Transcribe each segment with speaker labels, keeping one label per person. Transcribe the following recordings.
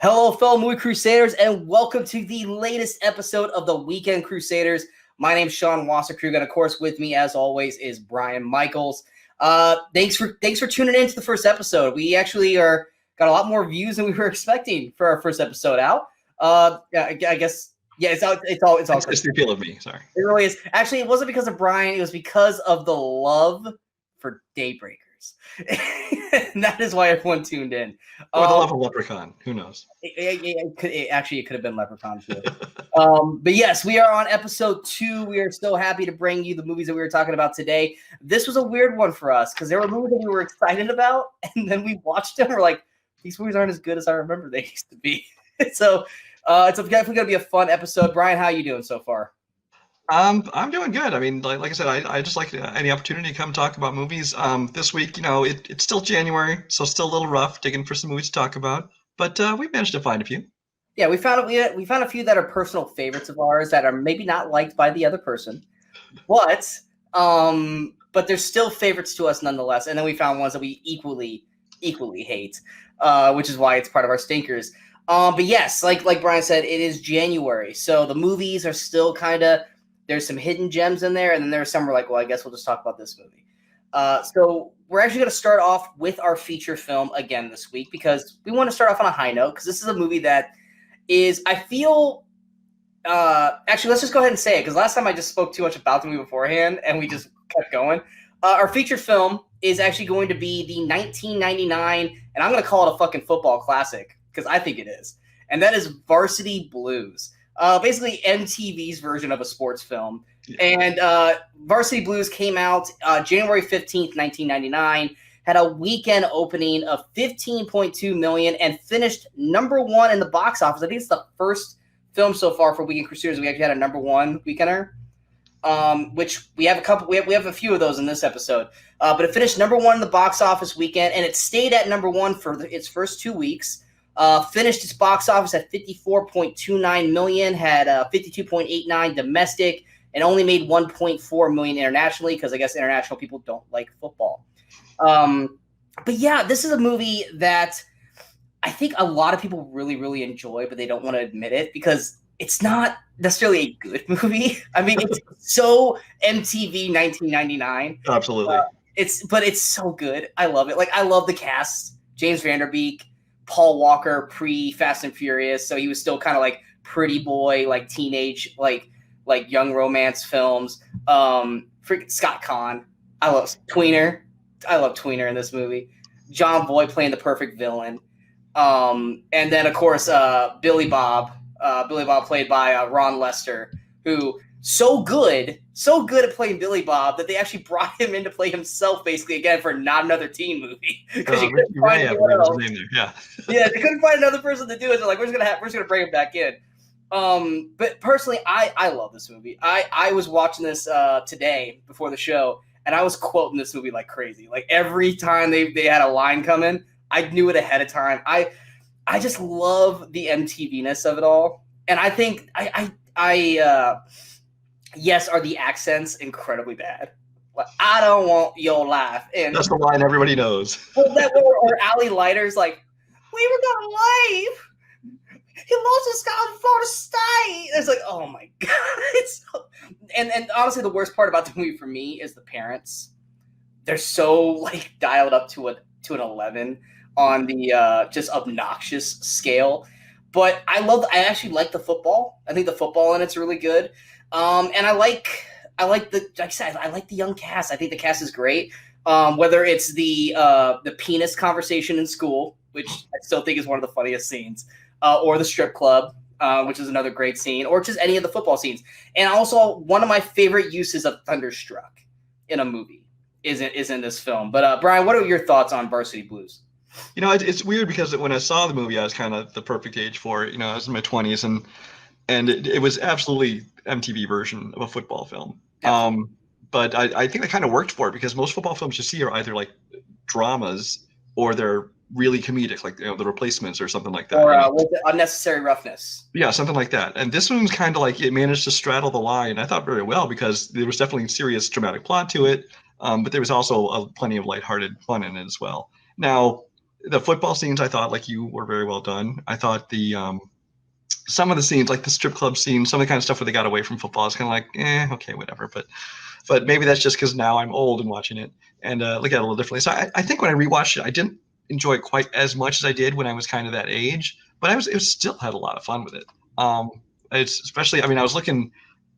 Speaker 1: Hello, fellow Movie Crusaders, and welcome to the latest episode of the Weekend Crusaders. My name's Sean Wasserkrug, and of course, with me, as always, is Brian Michaels. Thanks for tuning in to the first episode. We actually got a lot more views than we were expecting for our first episode out. I guess it's all.
Speaker 2: It's the appeal of me. Sorry,
Speaker 1: it really is. Actually, it wasn't because of Brian. It was because of the love for Daybreakers. And that is why everyone tuned in.
Speaker 2: Or the love of Leprechaun. Who knows?
Speaker 1: It could have been Leprechaun too. But yes, we are on episode 2. We are so happy to bring you the movies that we were talking about today. This was a weird one for us because there were movies that we were excited about, and then we watched them. We're like, these movies aren't as good as I remember they used to be. So it's definitely going to be a fun episode. Brian, how are you doing so far?
Speaker 2: I'm doing good. I mean, like I said, I just like any opportunity to come talk about movies. This week, it's still January, so still a little rough digging for some movies to talk about. But we managed to find a few.
Speaker 1: Yeah, we found a few that are personal favorites of ours that are maybe not liked by the other person, but they're still favorites to us nonetheless. And then we found ones that we equally hate, which is why it's part of our stinkers. But yes, like Brian said, it is January, so the movies are still kind of. There's some hidden gems in there, and then there's some we're like, well, I guess we'll just talk about this movie. So we're actually going to start off with our feature film again this week because we want to start off on a high note because this is a movie that is, I feel, actually, let's just go ahead and say it because last time I just spoke too much about the movie beforehand, and we just kept going. Our feature film is actually going to be the 1999, and I'm going to call it a fucking football classic because I think it is, and that is Varsity Blues. Basically MTV's version of a sports film. Yeah. And Varsity Blues came out January 15th, 1999, had a weekend opening of $15.2 million and finished number 1 in the box office. I think it's the first film so far for Weekend Crusaders we actually had a number 1 weekender, which we have a couple. We have a few of those in this episode. But it finished number 1 in the box office weekend, and it stayed at number 1 for its first 2 weeks. Finished its box office at $54.29 million, had 52.89 domestic, and only made $1.4 million internationally because I guess international people don't like football. But yeah, this is a movie that I think a lot of people really, really enjoy, but they don't want to admit it because it's not necessarily a good movie. I mean, it's so MTV 1999.
Speaker 2: Absolutely.
Speaker 1: But it's so good. I love it. Like, I love the cast. James Vanderbeek. Paul Walker pre-Fast and Furious, so he was still kind of like pretty boy, like teenage, like young romance films. Freaking Scott Conn. I love Tweener. I love Tweener in this movie. John Boy playing the perfect villain. And then of course Billy Bob. Billy Bob played by Ron Lester, who so good at playing Billy Bob that they actually brought him in to play himself basically again for not another teen movie because you couldn't find anyone else. Yeah, they couldn't find another person to do it. They're like, we're just gonna bring him back in. But personally, I love this movie. I was watching this today before the show, and I was quoting this movie like crazy. Like every time they had a line come in, I knew it ahead of time. I just love the MTV-ness of it all, and I think yes, are the accents incredibly bad? Like, I don't want your life. And
Speaker 2: that's the line everybody knows.
Speaker 1: Or Ali Leiter's like, we were gonna leave. He lost his guy in Florida State. It's like, oh my god. And honestly, the worst part about the movie for me is the parents. They're so like dialed up to an 11 on the just obnoxious scale. But I actually like the football. I think the football in it's really good. And I like the young cast. I think the cast is great. Whether it's the penis conversation in school, which I still think is one of the funniest scenes, or the strip club, which is another great scene, or just any of the football scenes. And also one of my favorite uses of Thunderstruck in a movie is in this film. But Brian, what are your thoughts on Varsity Blues?
Speaker 2: It's weird because when I saw the movie, I was kind of the perfect age for it. I was in my 20s, and it was absolutely MTV version of a football film. But I think that kind of worked for it because most football films you see are either like dramas or they're really comedic, like The Replacements or something like that.
Speaker 1: Or with the Unnecessary Roughness.
Speaker 2: Yeah, something like that. And this one's kind of like it managed to straddle the line, I thought, very well because there was definitely a serious dramatic plot to it, but there was also plenty of lighthearted fun in it as well. Now, the football scenes, I thought, like you, were very well done. I thought the some of the scenes, like the strip club scene, some of the kind of stuff where they got away from football, is kind of like, okay, whatever. But maybe that's just because now I'm old and watching it and look at it a little differently. So I think when I rewatched it, I didn't enjoy it quite as much as I did when I was kind of that age, but it was still had a lot of fun with it. It's especially, I mean, I was looking,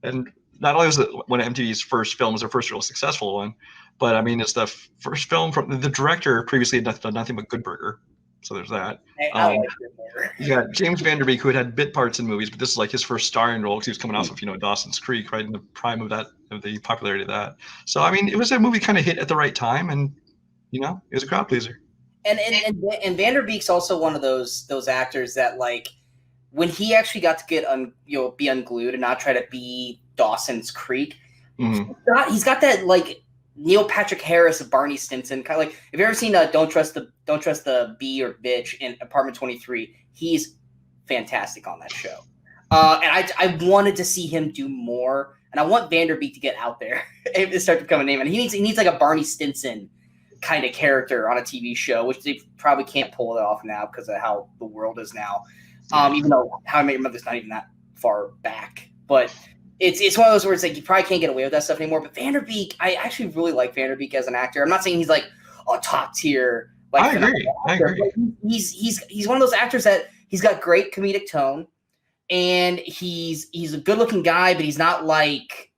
Speaker 2: and not only was it one of MTV's first films, their first real successful one, but I mean, it's the first film from the director previously had done nothing but Good Burger. So there's that.
Speaker 1: I like it.
Speaker 2: You got James Van Der Beek, who had bit parts in movies, but this is like his first starring role because he was coming off of Dawson's Creek, right in the prime of the popularity of that. So I mean, it was a movie kind of hit at the right time, and it was a crowd pleaser.
Speaker 1: And Van Der Beek's also one of those actors that, like, when he actually got to get be unglued and not try to be Dawson's Creek, he's got that, like, Neil Patrick Harris of Barney Stinson, kind of like, have you ever seen Don't Trust the Bee or Bitch in Apartment 23? He's fantastic on that show. And I wanted to see him do more, and I want Van Der Beek to get out there and start to become a name. And he needs like a Barney Stinson kind of character on a TV show, which they probably can't pull it off now because of how the world is now. Even though How I Met Your Mother's not even that far back, but it's one of those where it's like you probably can't get away with that stuff anymore. But Van Der Beek, I actually really like Van Der Beek as an actor. I'm not saying he's like a top tier. Like,
Speaker 2: I agree.
Speaker 1: He's one of those actors that he's got great comedic tone, and he's a good looking guy, but he's not like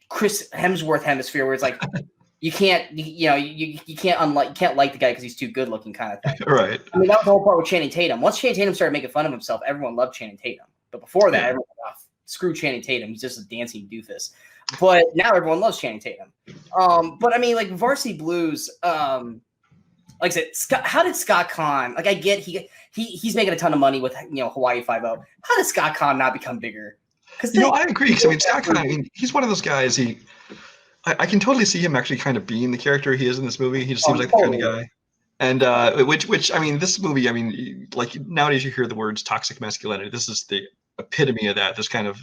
Speaker 1: Chris Hemsworth hemisphere where it's like you can't like the guy because he's too good looking kind of thing.
Speaker 2: Right.
Speaker 1: I mean, that was the whole part with Channing Tatum. Once Channing Tatum started making fun of himself, everyone loved Channing Tatum. But before that, everyone screw Channing Tatum. He's just a dancing doofus. But now everyone loves Channing Tatum. But I mean, like Varsity Blues, like I said, how did Scott Conn? Like, I get he's making a ton of money with Hawaii 5-0. How did Scott Conn not become bigger?
Speaker 2: I agree. Because I mean, Scott Conn, he's one of those guys. I can totally see him actually kind of being the character he is in this movie. He just seems like the kind of guy. And which I mean, this movie, I mean, like nowadays you hear the words toxic masculinity. This is the epitome of that. This kind of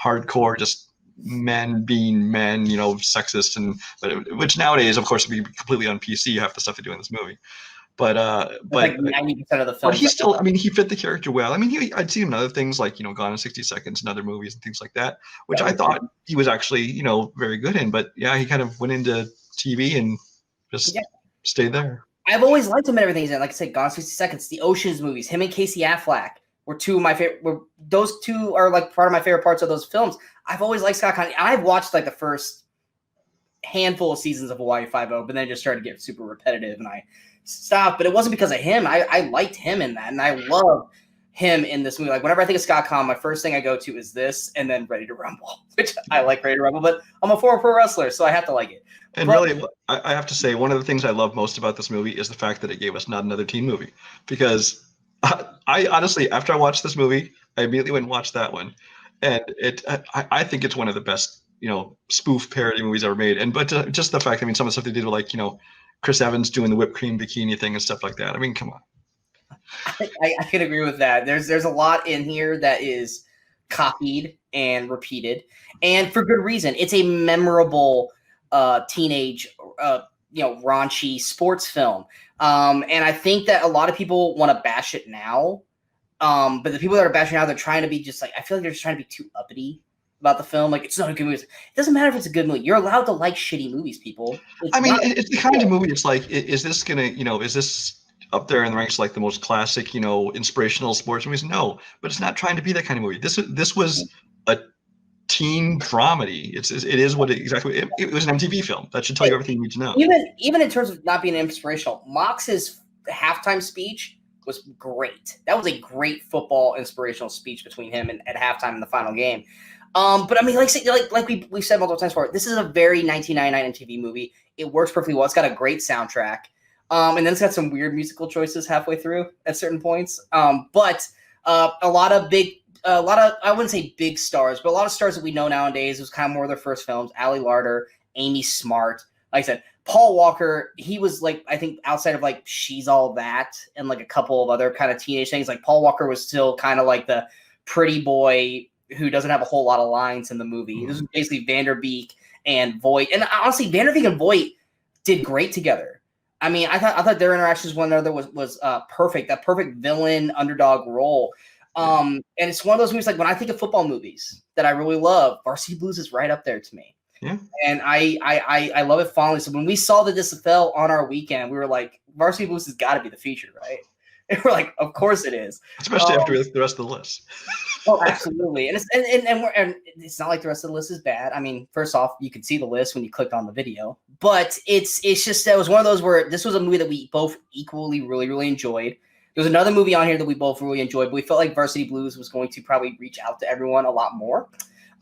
Speaker 2: hardcore, just men being men, sexist, which nowadays, of course, would be completely on PC. Half the stuff they do in this movie, but
Speaker 1: like 90% of the film.
Speaker 2: But he still, I mean, he fit the character well. I mean, I'd seen him in other things like Gone in 60 Seconds and other movies and things like that, which I thought he was actually very good in. But yeah, he kind of went into TV and just stayed there.
Speaker 1: I've always liked him in everything he's in. Like I said, Gone in 60 Seconds, the Ocean's movies, him and Casey Affleck were two of my favorite. Those two are like part of my favorite parts of those films. I've always liked Scott Conn. I've watched like the first handful of seasons of Hawaii 5-0, but then it just started to get super repetitive and I stopped. But it wasn't because of him. I liked him in that, and I love him in this movie. Like whenever I think of Scott Conn, my first thing I go to is this, and then Ready to Rumble, which I like Ready to Rumble, but I'm a former pro wrestler, so I have to like it.
Speaker 2: And really, I have to say, one of the things I love most about this movie is the fact that it gave us not another teen movie. Because I honestly, after I watched this movie, I immediately went and watched that one. And I think it's one of the best, spoof parody movies ever made. But just the fact, I mean, some of the stuff they did with like, Chris Evans doing the whipped cream bikini thing and stuff like that. I mean, come on.
Speaker 1: I can agree with that. There's a lot in here that is copied and repeated, and for good reason. It's a memorable teenage, raunchy sports film. And I think that a lot of people want to bash it now. But the people that are bashing now, they're trying to be just like, I feel like they're just trying to be too uppity about the film. Like, it's not a good movie. It doesn't matter if it's a good movie. You're allowed to like shitty movies, people.
Speaker 2: It's the kind of movie, it's like, is this going to, is this up there in the ranks like the most classic, inspirational sports movies? No, but it's not trying to be that kind of movie. This was a teen dramedy. It is what it was an MTV film. That should tell you everything you need to know.
Speaker 1: Even in terms of not being inspirational, Mox's halftime speech was great. That was a great football inspirational speech between him and at halftime in the final game. But I mean, like we've said multiple times before, this is a very 1999 MTV movie. It works perfectly well. It's got a great soundtrack. And then it's got some weird musical choices halfway through at certain points. But a lot of, I wouldn't say big stars, but a lot of stars that we know nowadays. It was kind of more of their first films. Ali Larter, Amy Smart. Like I said, Paul Walker, he was like, I think outside of like She's All That and like a couple of other kind of teenage things, like Paul Walker was still kind of like the pretty boy who doesn't have a whole lot of lines in the movie. Mm-hmm. This was basically Van Der Beek and Voight. And honestly, Van Der Beek and Voight did great together. I mean, I thought their interactions with one another was perfect. That perfect villain underdog role. And it's one of those movies, like when I think of football movies that I really love, Varsity Blues is right up there to me.
Speaker 2: Yeah.
Speaker 1: And I love it fondly. So when we saw that this fell on our weekend, we were like, Varsity Blues has got to be the feature, right? And we're like, of course it is.
Speaker 2: Especially after the rest of the list.
Speaker 1: Oh, absolutely. And it's not like the rest of the list is bad. I mean, first off, you could see the list when you clicked on the video, but it's just that it was one of those where this was a movie that we both equally really, really enjoyed. There was another movie on here that we both really enjoyed, but we felt like Varsity Blues was going to probably reach out to everyone a lot more.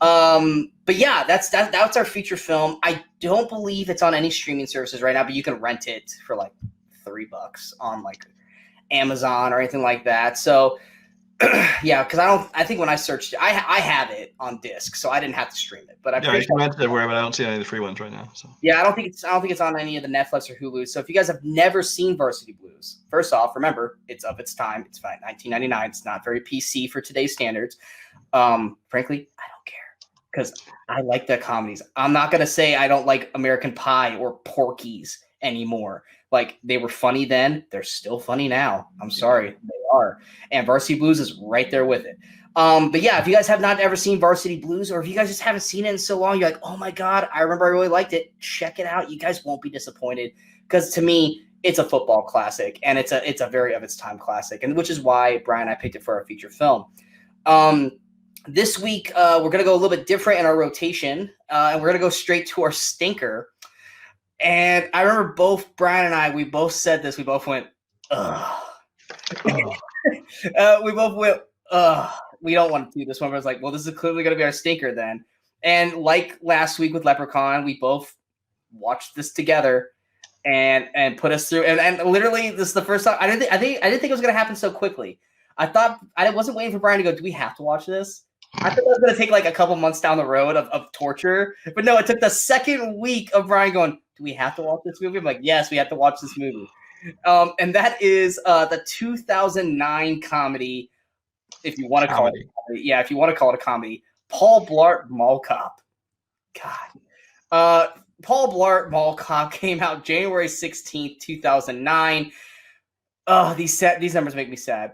Speaker 1: But yeah, that's our feature film. I don't believe it's on any streaming services right now, but you can rent it for like $3 on like Amazon or anything like that. So yeah, because I think when I searched it, I have it on disc, so I didn't have to stream it. But
Speaker 2: you can rent it everywhere, but I don't see any of the free ones right now. So
Speaker 1: yeah, I don't think it's on any of the Netflix or Hulu. So if you guys have never seen Varsity Blues, first off, remember it's of its time. It's fine, 1999. It's not very PC for today's standards. Frankly, I don't care because I like the comedies. I'm not gonna say I don't like American Pie or Porky's anymore. Like, they were funny then, they're still funny now. I'm sorry, they are. And Varsity Blues is right there with it. But yeah, if you guys have not ever seen Varsity Blues, or if you guys just haven't seen it in so long, you're like, oh my God, I remember I really liked it. Check it out. You guys won't be disappointed. Because to me, it's a football classic, and it's a very of its time classic, and which is why Brian and I picked it for our feature film. This week, we're going to go a little bit different in our rotation, and we're going to go straight to our stinker. And I remember both Brian and I, we both said this. We both went, ugh. We both went, ugh. We don't want to do this one. But I was like, well, this is clearly going to be our stinker then. And like last week with Leprechaun, we both watched this together and put us through. And literally, this is the first time. I didn't think it was going to happen so quickly. I wasn't waiting for Brian to go, do we have to watch this? I thought it was going to take like a couple months down the road of torture. But no, it took the second week of Brian going, do we have to watch this movie? I'm like, yes, we have to watch this movie. And that is the 2009 comedy, if you want to call it a comedy. Yeah, if you want to call it a comedy. Paul Blart Mall Cop. God. Paul Blart Mall Cop came out January 16th, 2009. Oh, these numbers make me sad.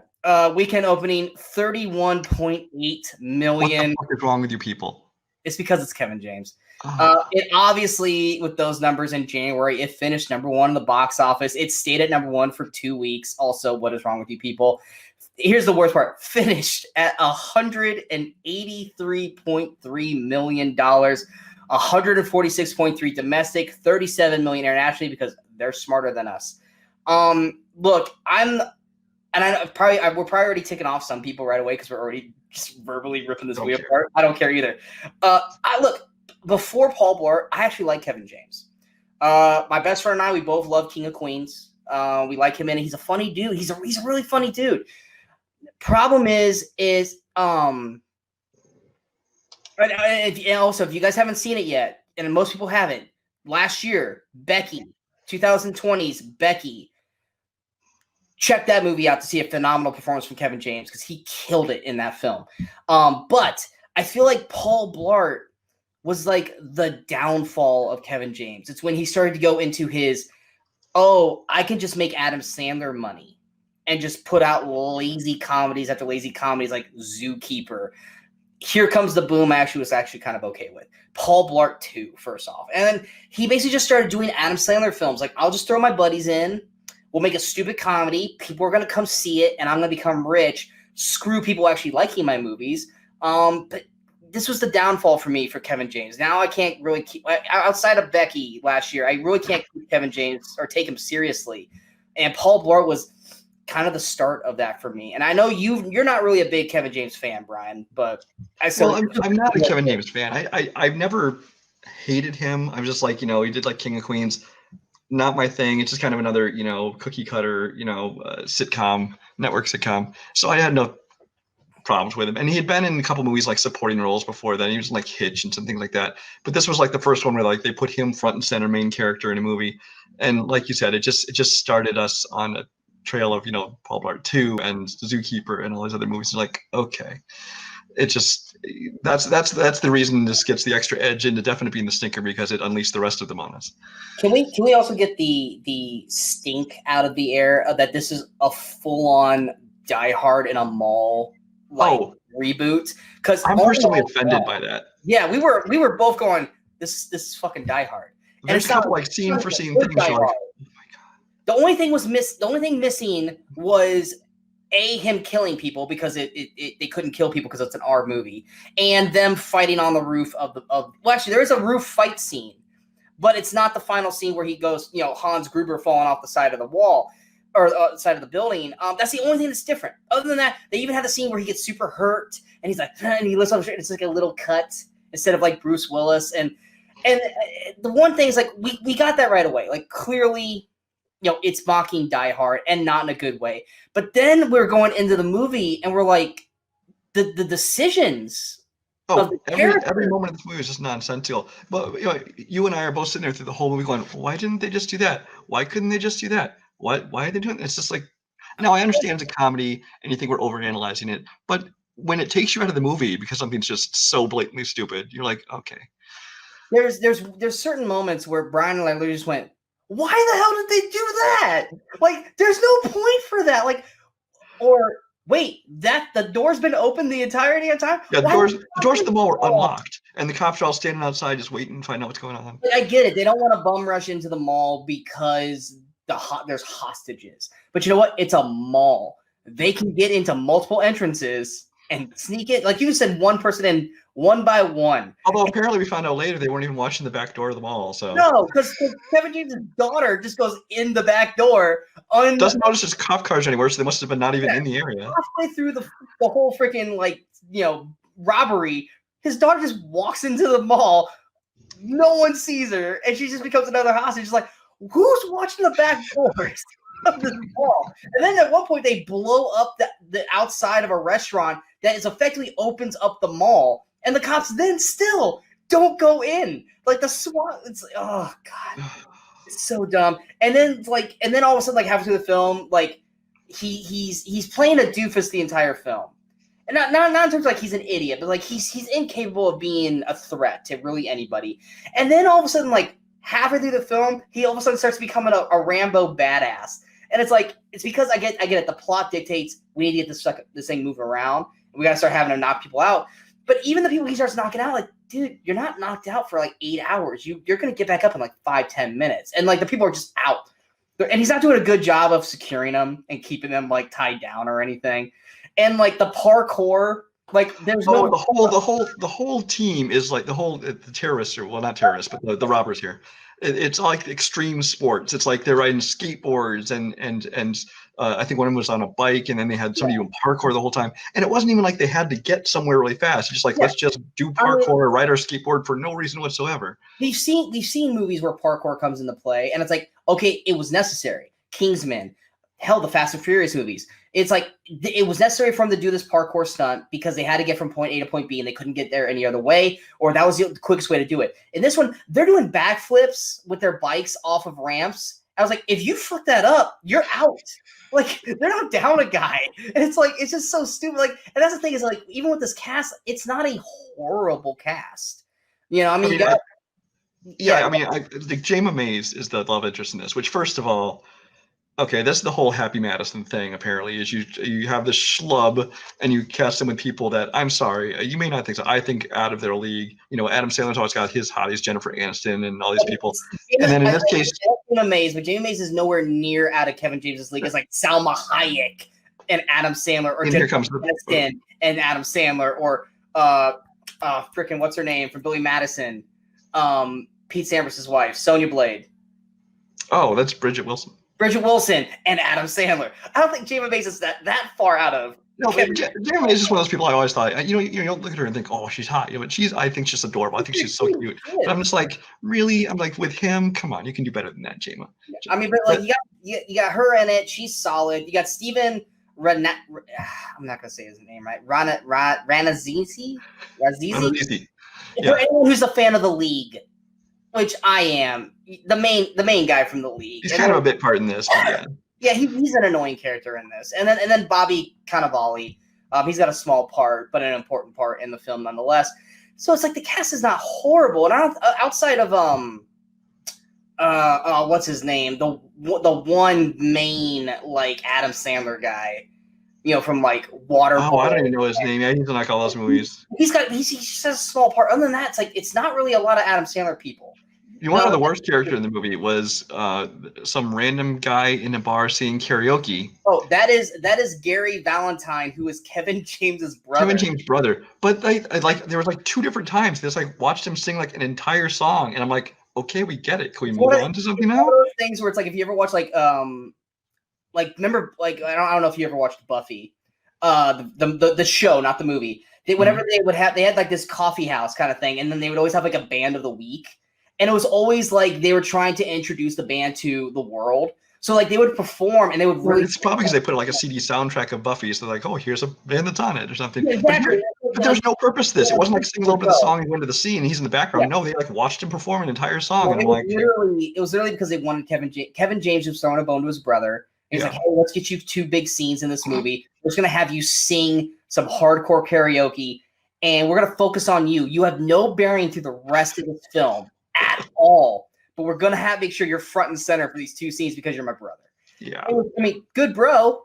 Speaker 1: Weekend opening, 31.8 million.
Speaker 2: What the fuck is wrong with you people?
Speaker 1: It's because it's Kevin James. It obviously, with those numbers in January, it finished number one in the box office. It stayed at number one for 2 weeks. Also, what is wrong with you people? Here's the worst part. Finished at $183.3 million, 146.3 domestic, 37 million internationally, because they're smarter than us. Look, we're probably already ticking off some people right away because we're already just verbally ripping this movie apart. I don't care either. Before Paul Blart, I actually like Kevin James. My best friend and I, we both love King of Queens. We like him, and he's a funny dude. He's a really funny dude. Problem is and also, if you guys haven't seen it yet, and most people haven't, last year, Becky, 2020's Becky, check that movie out to see a phenomenal performance from Kevin James because he killed it in that film. But I feel like Paul Blart was like the downfall of Kevin James. It's when he started to go into his, I can just make Adam Sandler money and just put out lazy comedies after lazy comedies like Zookeeper. Here Comes the Boom, I was actually kind of okay with. Paul Blart 2, first off. And then he basically just started doing Adam Sandler films. Like, I'll just throw my buddies in. We'll make a stupid comedy. People are going to come see it, and I'm going to become rich. Screw people actually liking my movies. But this was the downfall for me for Kevin James. Now I can't really keep – outside of Becky last year, I really can't keep Kevin James or take him seriously. And Paul Blart was kind of the start of that for me. And I know you're not really a big Kevin James fan, Brian, but
Speaker 2: I'm not a Kevin James fan. I've never hated him. I'm just like, he did like King of Queens. Not my thing. It's just kind of another, cookie cutter, sitcom, network sitcom. So I had no problems with him. And he had been in a couple movies like supporting roles before then. He was in like Hitch and something like that. But this was like the first one where like they put him front and center, main character in a movie. And like you said, it just started us on a trail of, Paul Blart 2 and Zookeeper and all these other movies. Like, okay. It just that's the reason this gets the extra edge into definitely being the stinker, because it unleashed the rest of them on us.
Speaker 1: Can we also get the stink out of the air that this is a full on Die Hard in a mall reboot? Because
Speaker 2: I'm personally offended by that.
Speaker 1: Yeah, we were both going, this is fucking Die Hard. And
Speaker 2: There's
Speaker 1: it's
Speaker 2: a couple
Speaker 1: not,
Speaker 2: like scene for scene things. Like, oh my god.
Speaker 1: The only thing missing was him killing people, because they couldn't kill people because it's an R movie, and them fighting on the roof well, actually there is a roof fight scene, but it's not the final scene where he goes, Hans Gruber falling off the side of the wall or side of the building. That's the only thing that's different. Other than that, they even have the scene where he gets super hurt and he's like, and he lifts up, and it's like a little cut instead of like Bruce Willis. And the one thing is, like, we got that right away. Like, clearly, it's mocking Die Hard, and not in a good way. But then we're going into the movie and we're like, the decisions.
Speaker 2: Every moment of this movie is just nonsensical. But you and I are both sitting there through the whole movie going, why didn't they just do that? Why couldn't they just do that? Why are they doing it? It's just like, now I understand it's a comedy and you think we're overanalyzing it, but when it takes you out of the movie because something's just so blatantly stupid, you're like, okay.
Speaker 1: There's certain moments where Brian and I literally just went, why the hell did they do that? Like, there's no point for that. Like, or wait, the door's been open the entirety of time?
Speaker 2: Yeah, the doors to the mall were unlocked, and the cops are all standing outside just waiting to find out what's going on.
Speaker 1: I get it. They don't want to bum rush into the mall because there's hostages. But you know what? It's a mall. They can get into multiple entrances and sneak in. Like you said, one person in one by one.
Speaker 2: Although apparently we found out later they weren't even watching the back door of the mall. So
Speaker 1: no, because Kevin James' daughter just goes in the back door.
Speaker 2: Doesn't notice there's cop cars anywhere, so they must have been not even in the area.
Speaker 1: Halfway through the whole freaking robbery, his daughter just walks into the mall. No one sees her, and she just becomes another hostage. It's like, who's watching the back doors of this mall? And then at one point they blow up the outside of a restaurant that is effectively opens up the mall. And the cops then still don't go in. Like, the SWAT, it's like, oh god, it's so dumb. And then all of a sudden, like, halfway through the film, like, he's playing a doofus the entire film, and not in terms of like he's an idiot, but like he's incapable of being a threat to really anybody. And then all of a sudden, like, halfway through the film, he all of a sudden starts becoming a Rambo badass. And it's like, it's because I get it. The plot dictates we need to get this thing moving around, and we got to start having to knock people out. But even the people he starts knocking out, like, dude, you're not knocked out for like 8 hours. You're going to get back up in like 5-10 minutes. And like the people are just out. And he's not doing a good job of securing them and keeping them like tied down or anything. And like the parkour, like there's
Speaker 2: the whole team is like the terrorists, or well, not terrorists, but the robbers here. It's like extreme sports. It's like they're riding skateboards and I think one of them was on a bike, and then they had somebody doing parkour the whole time. And it wasn't even like they had to get somewhere really fast. It's just like, let's just do parkour or ride our skateboard for no reason whatsoever.
Speaker 1: We've seen movies where parkour comes into play, and it's like, okay, it was necessary. Kingsman, hell, the Fast and Furious movies. It's like it was necessary for them to do this parkour stunt because they had to get from point A to point B, and they couldn't get there any other way, or that was the quickest way to do it. In this one, they're doing backflips with their bikes off of ramps. I was like, if you fuck that up, you're out. Like, they're not down a guy. And it's like, it's just so stupid. Like, and that's the thing is, like, even with this cast, it's not a horrible cast. I mean,
Speaker 2: like Jayma Mays is the love interest in this, which, first of all, okay, that's the whole Happy Madison thing, apparently, is you have this schlub and you cast him with people that, I'm sorry, you may not think so. I think out of their league. Adam Sandler's always got his hotties, Jennifer Aniston and all these people. And then in this case,
Speaker 1: Jayma Mays, but Jayma Mays is nowhere near out of Kevin James's league. It's like Salma Hayek and Adam Sandler, or Jennifer Aniston and Adam Sandler, or freaking what's her name from Billy Madison, Pete Sampras' wife, Sonya Blade.
Speaker 2: Oh, that's Bridget Wilson
Speaker 1: and Adam Sandler. I don't think Jayma Mays is that far out of.
Speaker 2: No, Jayma Mays is just one of those people I always thought, you don't look at her and think, oh, she's hot. But I think she's adorable. I think she's so cute. But I'm just like, really? I'm like, with him, come on, you can do better than that, Jayma.
Speaker 1: I mean, but like you got her in it. She's solid. You got Steven I'm not gonna say his name right. Ranazizi.
Speaker 2: Yeah.
Speaker 1: For anyone who's a fan of the League, which I am, the main guy from the League.
Speaker 2: He's kind of a bit part in this, but yeah.
Speaker 1: Yeah, he's an annoying character in this. And then Bobby Cannavale, He's got a small part, but an important part in the film nonetheless. So it's like the cast is not horrible, and I don't outside of what's his name, the one main like Adam Sandler guy, from like Waterboy.
Speaker 2: Oh, I don't even know his name. Yeah, he's in like all those movies.
Speaker 1: He just has a small part. Other than that, it's not really a lot of Adam Sandler people.
Speaker 2: You want to know the worst character in the movie was some random guy in a bar singing karaoke.
Speaker 1: Oh, that is Gary Valentine, who is Kevin James's brother.
Speaker 2: Kevin James' brother. But there was like 2 different times. There's like watched him sing like an entire song, and I'm like, okay, we get it. Can we move on to something now?
Speaker 1: One of those things where it's like if you ever watch remember I don't know if you ever watched Buffy, the show, not the movie. Whenever they had like this coffee house kind of thing, and then they would always have like a band of the week. And it was always like they were trying to introduce the band to the world. So like they would perform and they would really.
Speaker 2: It's probably because they put like a CD soundtrack of Buffy. So they're like, oh, here's a band that's on it or something.
Speaker 1: Yeah, exactly.
Speaker 2: But there's no purpose to this. It wasn't like singing a little bit of the song and went to the scene and he's in the background. Yeah. No, they like watched him perform an entire song.
Speaker 1: Well,
Speaker 2: and I'm like,
Speaker 1: it was literally because they wanted Kevin James was throwing a bone to his brother. He's like, hey, let's get you 2 big scenes in this movie. We're just going to have you sing some hardcore karaoke and we're going to focus on you. You have no bearing through the rest of this film at all. But we're going to make sure you're front and center for these 2 scenes because you're my brother.
Speaker 2: Yeah.
Speaker 1: I mean, good bro,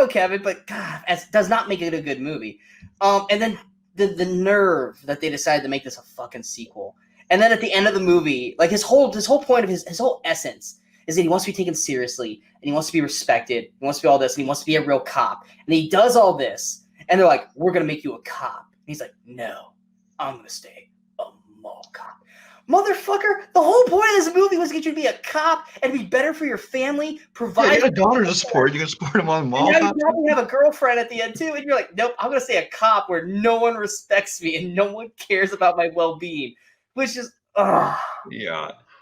Speaker 1: Kevin, but God, it does not make it a good movie. And then the nerve that they decided to make this a fucking sequel. And then at the end of the movie, like his whole point of his whole essence is that he wants to be taken seriously and he wants to be respected. He wants to be all this and he wants to be a real cop. And he does all this and they're like, we're going to make you a cop. And he's like, no, I'm going to stay a mall cop. Motherfucker, the whole point of this movie was to get you to be a cop and be better for your family, provide.
Speaker 2: You got a daughter to support. You can support him on mall.
Speaker 1: And now you probably have a girlfriend at the end too, and you're like, nope, I'm gonna stay a cop where no one respects me and no one cares about my well-being, which is,
Speaker 2: yeah.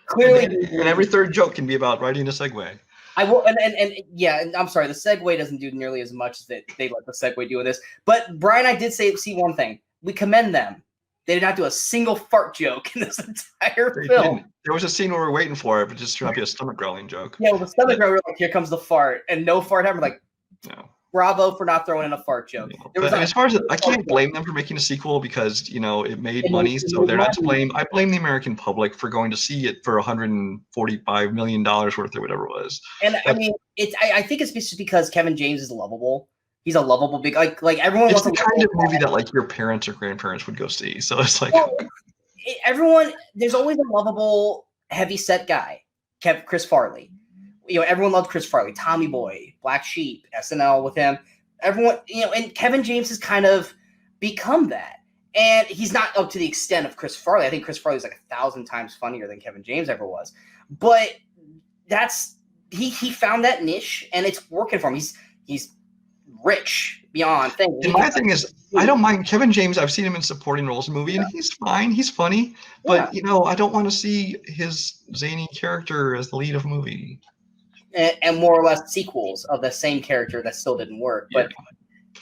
Speaker 1: Clearly,
Speaker 2: and every third joke can be about riding a Segway.
Speaker 1: I will, and I'm sorry, the Segway doesn't do nearly as much as that they let the Segway do in this. But Brian, I did see one thing. We commend them. They did not do a single fart joke in this entire film.
Speaker 2: There was a scene where we were waiting for it, but just turned out to be a stomach growling joke.
Speaker 1: Yeah, well, the stomach growling, like, here comes the fart, and no fart happened. Like, no. Bravo for not throwing in a fart joke.
Speaker 2: But as far as I can't blame them for making a sequel because it made money, so they're not to blame. I blame the American public for going to see it for $145 million worth or whatever it was.
Speaker 1: And I mean, I think it's just because Kevin James is lovable. He's a lovable big like everyone.
Speaker 2: It's the kind of movie that like your parents or grandparents would go see. So it's like
Speaker 1: everyone. There's always a lovable, heavy set guy, Chris Farley. Everyone loved Chris Farley, Tommy Boy, Black Sheep, SNL with him. Everyone, and Kevin James has kind of become that. And he's not up to the extent of Chris Farley. I think Chris Farley is like 1,000 times funnier than Kevin James ever was. But he found that niche, and it's working for him. He's rich beyond things.
Speaker 2: And my thing is, I don't mind Kevin James. I've seen him in supporting roles in the movie, and he's fine. He's funny. But, I don't want to see his zany character as the lead of a movie.
Speaker 1: And more or less sequels of the same character that still didn't work. But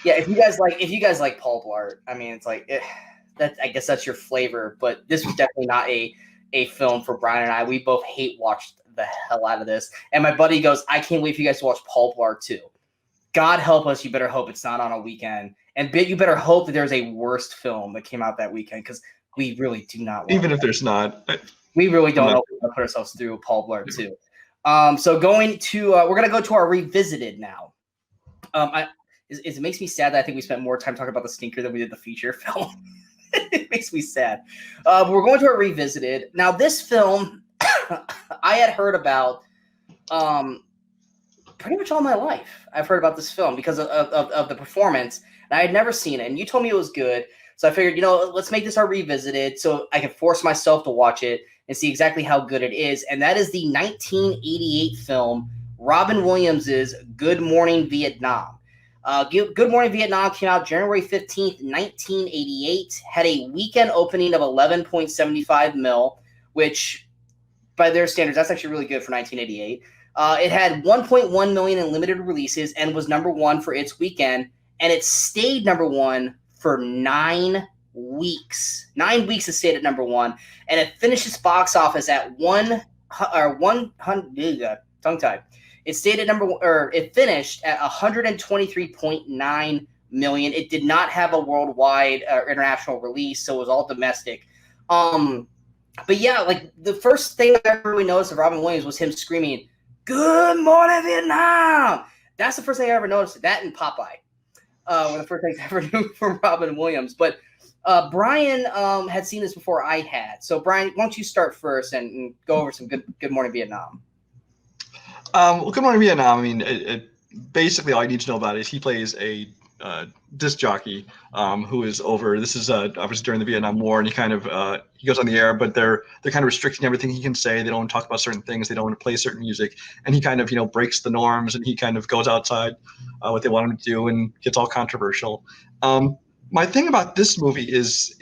Speaker 1: if you guys like Paul Blart, I mean, it's like I guess that's your flavor. But this was definitely not a film for Brian and I. We both watched the hell out of this. And my buddy goes, I can't wait for you guys to watch Paul Blart 2. God help us, you better hope it's not on a weekend. And you better hope that there's a worst film that came out that weekend because we really do not want
Speaker 2: Even if there's not.
Speaker 1: We really don't know to put ourselves through Paul Blart 2. So going to we're gonna go to our revisited now. It makes me sad that I think we spent more time talking about the stinker than we did the feature film. It makes me sad. We're going to our revisited. Now this film I had heard about pretty much all my life. I've heard about this film because of the performance, and I had never seen it. And you told me it was good, so I figured, let's make this our revisited so I can force myself to watch it and see exactly how good it is. And that is the 1988 film Robin Williams' Good Morning Vietnam. Good Morning Vietnam came out January 15th, 1988, had a weekend opening of 11.75 mil, which by their standards, that's actually really good for 1988. It had 1.1 million in limited releases and was number 1 for its weekend, and it stayed number 1 for 9 weeks. 9 weeks it stayed at number 1, and it finished its box office at 100. Tongue tied. It stayed at it finished at 123.9 million. It did not have a worldwide or international release, so it was all domestic. But yeah, like the first thing I ever really noticed of Robin Williams was him screaming, "Good morning, Vietnam!" That's the first thing I ever noticed. That and Popeye were the first things I ever knew from Robin Williams. But Brian had seen this before I had. So Brian, why don't you start first and go over some Good Morning Vietnam?
Speaker 2: Well, Good Morning Vietnam. I mean, basically all I need to know about it is he plays a disc jockey who is over. This is obviously during the Vietnam War, and he kind of he goes on the air, but they're kind of restricting everything he can say. They don't want to talk about certain things. They don't want to play certain music, and he kind of breaks the norms, and he kind of goes outside what they want him to do, and gets all controversial. My thing about this movie is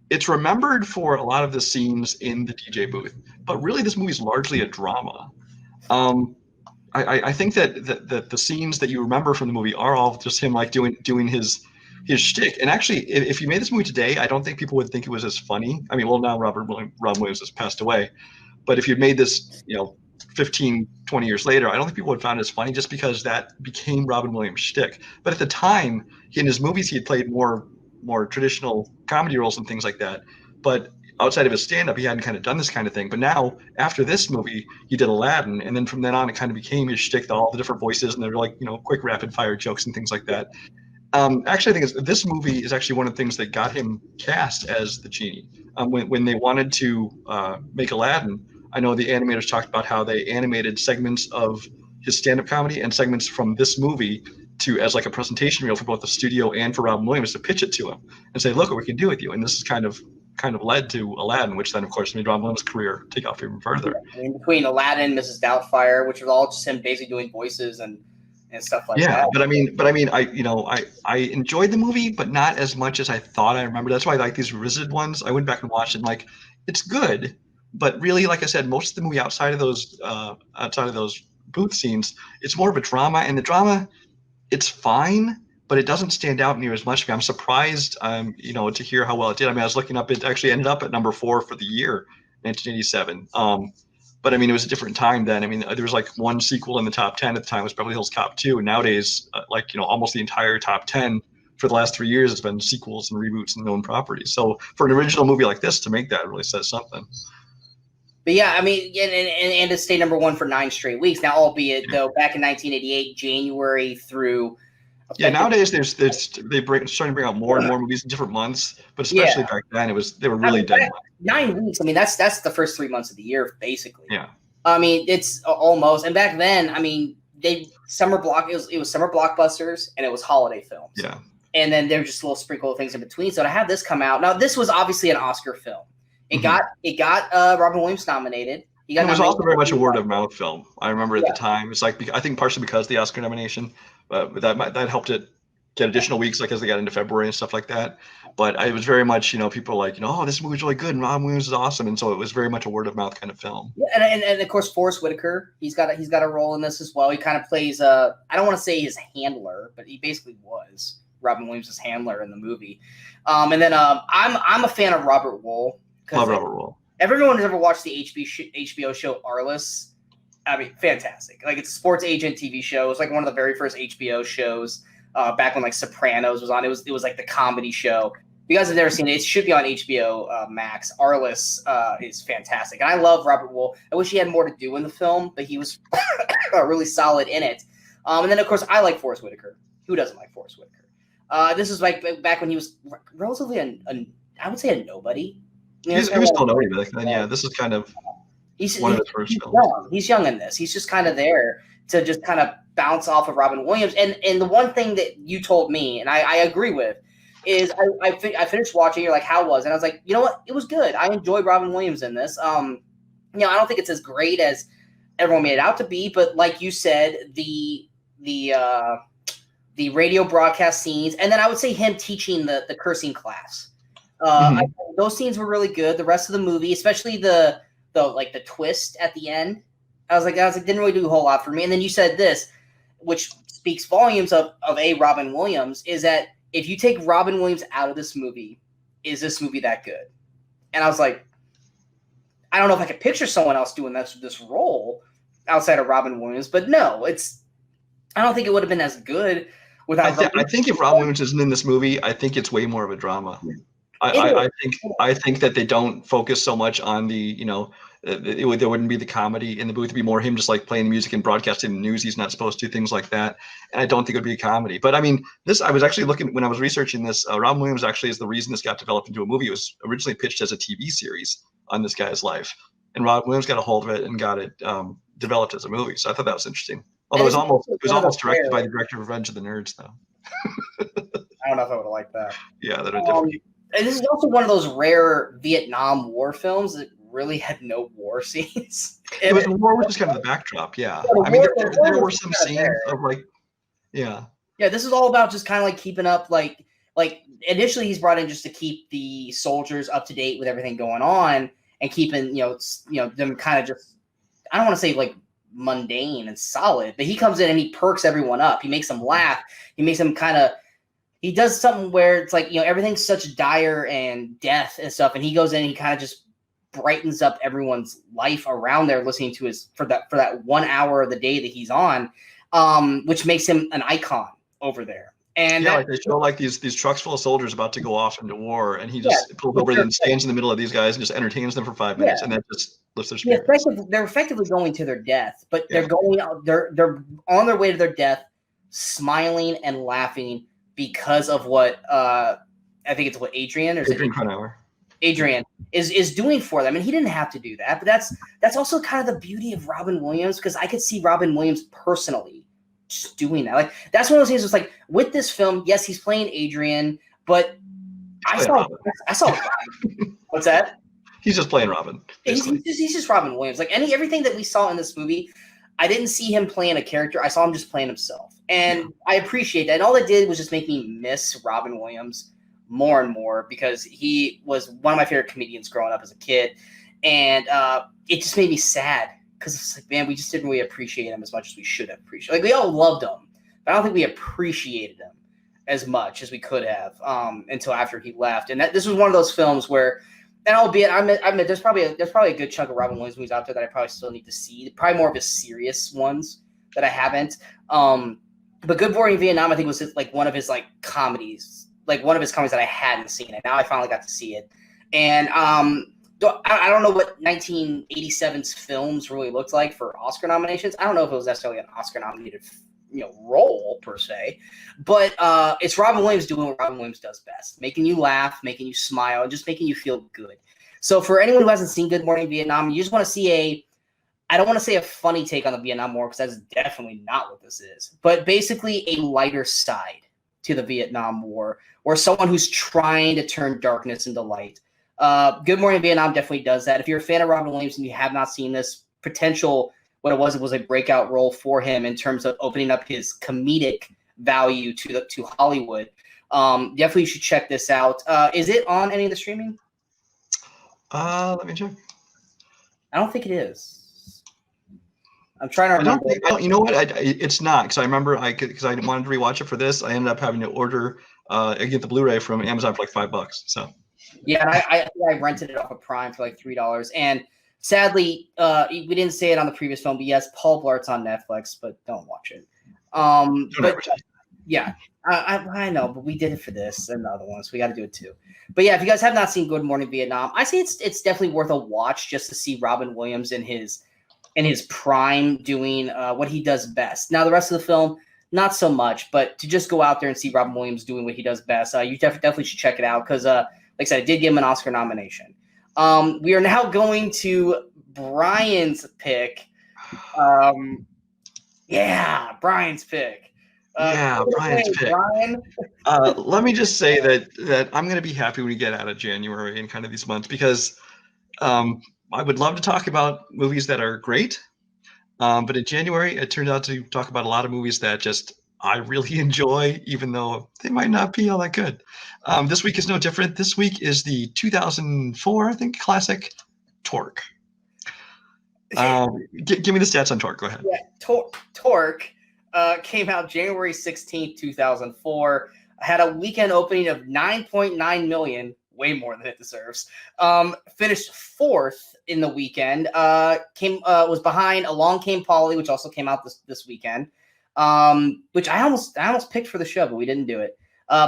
Speaker 2: it's remembered for a lot of the scenes in the DJ booth, but really this movie is largely a drama. I think that the scenes that you remember from the movie are all just him like doing his shtick. And actually, if you made this movie today, I don't think people would think it was as funny. I mean, well, now Robin Williams has passed away, but if you'd made this, 15, 20 years later, I don't think people would find it as funny just because that became Robin Williams' shtick. But at the time, in his movies, he had played more traditional comedy roles and things like that. But outside of his stand-up, he hadn't kind of done this kind of thing. But now, after this movie, he did Aladdin, and then from then on, it kind of became his shtick, all the different voices, and they're like, quick rapid-fire jokes and things like that. Actually, I think this movie is actually one of the things that got him cast as the genie. When they wanted to make Aladdin, I know the animators talked about how they animated segments of his stand-up comedy and segments from this movie as like a presentation reel for both the studio and for Robin Williams to pitch it to him and say, look what we can do with you. And this is kind of led to Aladdin, which then of course made Robin Williams' career take off even further.
Speaker 1: In between Aladdin, Mrs. Doubtfire, which was all just him basically doing voices and stuff like that.
Speaker 2: Yeah, I enjoyed the movie, but not as much as I thought I remember. That's why I like these revisited ones. I went back and watched it, and like it's good, but really, like I said, most of the movie outside of those booth scenes, it's more of a drama, and the drama, it's fine, but it doesn't stand out near as much for me. I'm surprised, to hear how well it did. I mean, I was looking up, it actually ended up at number 4 for the year, 1987. But I mean, it was a different time then. I mean, there was like one sequel in the top 10 at the time. It was Beverly Hills Cop 2. And nowadays, almost the entire top 10 for the last 3 years has been sequels and reboots and known properties. So for an original movie like this to make that really says something.
Speaker 1: But yeah, I mean, and to stay number 1 for 9 straight weeks. Now, albeit though, back in 1988, January through.
Speaker 2: Yeah, nowadays starting to bring out more and more movies in different months, but especially back then they were really dead.
Speaker 1: 9 weeks. I mean, that's the first 3 months of the year, basically.
Speaker 2: Yeah.
Speaker 1: I mean, it's almost. And back then, I mean, it was summer blockbusters and it was holiday films.
Speaker 2: Yeah.
Speaker 1: And then there were just a little sprinkle of things in between. So to have this come out now, this was obviously an Oscar film. It got Robin Williams nominated.
Speaker 2: It was also very much a word of mouth film. I remember at the time. It's like, I think partially because of the Oscar nomination, but that helped it get additional weeks, like as they got into February and stuff like that. But it was very much, people were like, oh, this movie's really good and Robin Williams is awesome, and so it was very much a word of mouth kind of film.
Speaker 1: Yeah, and of course Forrest Whitaker, he's got a role in this as well. He kind of plays I don't want to say his handler, but he basically was Robin Williams' handler in the movie. And then I'm a fan of Robert Wuhl.
Speaker 2: Love Robert Wuhl.
Speaker 1: Everyone has ever watched the HBO show Arliss. I mean, fantastic. Like, it's a sports agent TV show. It's like one of the very first HBO shows back when like Sopranos was on. It was like the comedy show. If you guys have never seen it, it should be on HBO Max. Arliss is fantastic. And I love Robert Wuhl. I wish he had more to do in the film, but he was really solid in it. And then, of course, I like Forrest Whitaker. Who doesn't like Forrest Whitaker? This is like back when he was relatively I would say a nobody.
Speaker 2: He was still nobody back then. Yeah, this is kind of one of his first films.
Speaker 1: He's young in this. He's just kind of there to just kind of bounce off of Robin Williams. And the one thing that you told me, and I agree with, is I finished watching. You're like, how was it? And I was like, you know what? It was good. I enjoyed Robin Williams in this. I don't think it's as great as everyone made it out to be, but like you said, the radio broadcast scenes, and then I would say him teaching the cursing class. Those scenes were really good. The rest of the movie, especially the twist at the end, I was like, didn't really do a whole lot for me. And then you said this, which speaks volumes of Robin Williams, is that if you take Robin Williams out of this movie, is this movie that good? And I was like, I don't know if I could picture someone else doing this role outside of Robin Williams, but no, I don't think it would have been as good.
Speaker 2: I think if Robin Williams isn't in this movie, I think it's way more of a drama. I think that they don't focus so much on there wouldn't be the comedy in the booth. It'd be more him just like playing the music and broadcasting the news he's not supposed to, things like that. And I don't think it would be a comedy. But I mean, I was actually looking when I was researching this. Robin Williams actually is the reason this got developed into a movie. It was originally pitched as a TV series on this guy's life, and Robin Williams got a hold of it and got it developed as a movie. So I thought that was interesting. Although it was almost directed by the director of Revenge of the Nerds, though.
Speaker 1: I don't know if I would have liked that.
Speaker 2: Yeah, that are different.
Speaker 1: And this is also one of those rare Vietnam War films that really had no war scenes.
Speaker 2: The war was just kind of the backdrop, yeah. I mean, there were some scenes of yeah.
Speaker 1: Yeah, this is all about just kind of like keeping up, like initially he's brought in just to keep the soldiers up to date with everything going on and keeping them kind of just, I don't want to say like mundane and solid, but he comes in and he perks everyone up. He makes them laugh. He makes them he does something where it's like, everything's such dire and death and stuff. And he goes in and he kind of just brightens up everyone's life around there listening to for that 1 hour of the day that he's on, which makes him an icon over there. And
Speaker 2: they show like these trucks full of soldiers about to go off into war, and he just pulls over and stands in the middle of these guys and just entertains them for 5 minutes, and that just lifts their spirits.
Speaker 1: Yeah, they're effectively going to their death, but they're on their way to their death, smiling and laughing because of what I think it's what Adrian is doing for them, and he didn't have to do that. But that's also kind of the beauty of Robin Williams, because I could see Robin Williams personally just doing that. Like, that's one of those things. It's like with this film, yes, he's playing Adrian, but I saw what's that?
Speaker 2: He's just playing Robin.
Speaker 1: He's just Robin Williams. Like everything that we saw in this movie, I didn't see him playing a character. I saw him just playing himself, and I appreciate that. And all it did was just make me miss Robin Williams more and more, because he was one of my favorite comedians growing up as a kid, and it just made me sad, because it's like, man, we just didn't really appreciate him as much as we should have appreciated. Like, we all loved him, but I don't think we appreciated him as much as we could have until after he left. And this was one of those films where, and albeit I admit there's probably a good chunk of Robin Williams movies out there that I probably still need to see. Probably more of his serious ones that I haven't. But Good Morning Vietnam, I think, was like one of his comedies, like one of his comedies that I hadn't seen, and now I finally got to see it. And I don't know what 1987's films really looked like for Oscar nominations. I don't know if it was necessarily an Oscar nominated role per se, but it's Robin Williams doing what Robin Williams does best, making you laugh, making you smile, and just making you feel good. So for anyone who hasn't seen Good Morning Vietnam, you just want to see I don't want to say a funny take on the Vietnam War, because that's definitely not what this is, but basically a lighter side to the Vietnam War, or someone who's trying to turn darkness into light. Good Morning Vietnam definitely does that. If you're a fan of Robin Williams and you have not seen this, what it was a breakout role for him in terms of opening up his comedic value to Hollywood. Definitely you should check this out. Is it on any of the streaming?
Speaker 2: Let me check.
Speaker 1: I don't think it is. I'm trying to remember.
Speaker 2: You know what? It's not, because I remember because I wanted to rewatch it for this. I ended up having to order get the Blu-ray from Amazon for like $5. So.
Speaker 1: Yeah, and I rented it off of Prime for like $3, and sadly, we didn't say it on the previous film, but yes, Paul Blart's on Netflix, but don't watch it. Yeah, I know, but we did it for this and the other ones. We got to do it too. But yeah, if you guys have not seen Good Morning Vietnam, I say it's definitely worth a watch just to see Robin Williams in his prime doing what he does best. Now the rest of the film, not so much, but to just go out there and see Robin Williams doing what he does best, you definitely should check it out, because like I said, I did give him an Oscar nomination. We are now going to Brian's pick. Brian's pick.
Speaker 2: Brian's pick.
Speaker 1: Brian?
Speaker 2: Let me just say that I'm going to be happy when we get out of January and kind of these months, because I would love to talk about movies that are great. But in January, it turned out to talk about a lot of movies that just I really enjoy, even though they might not be all that good. This week is no different. This week is the 2004, I think, classic Torque. Give me the stats on Torque. Go ahead.
Speaker 1: Yeah, Torque came out January 16th, 2004. Had a weekend opening of 9.9 million, way more than it deserves. Finished fourth in the weekend. Was behind Along Came Polly, which also came out this weekend. which I almost picked for the show, but we didn't do it.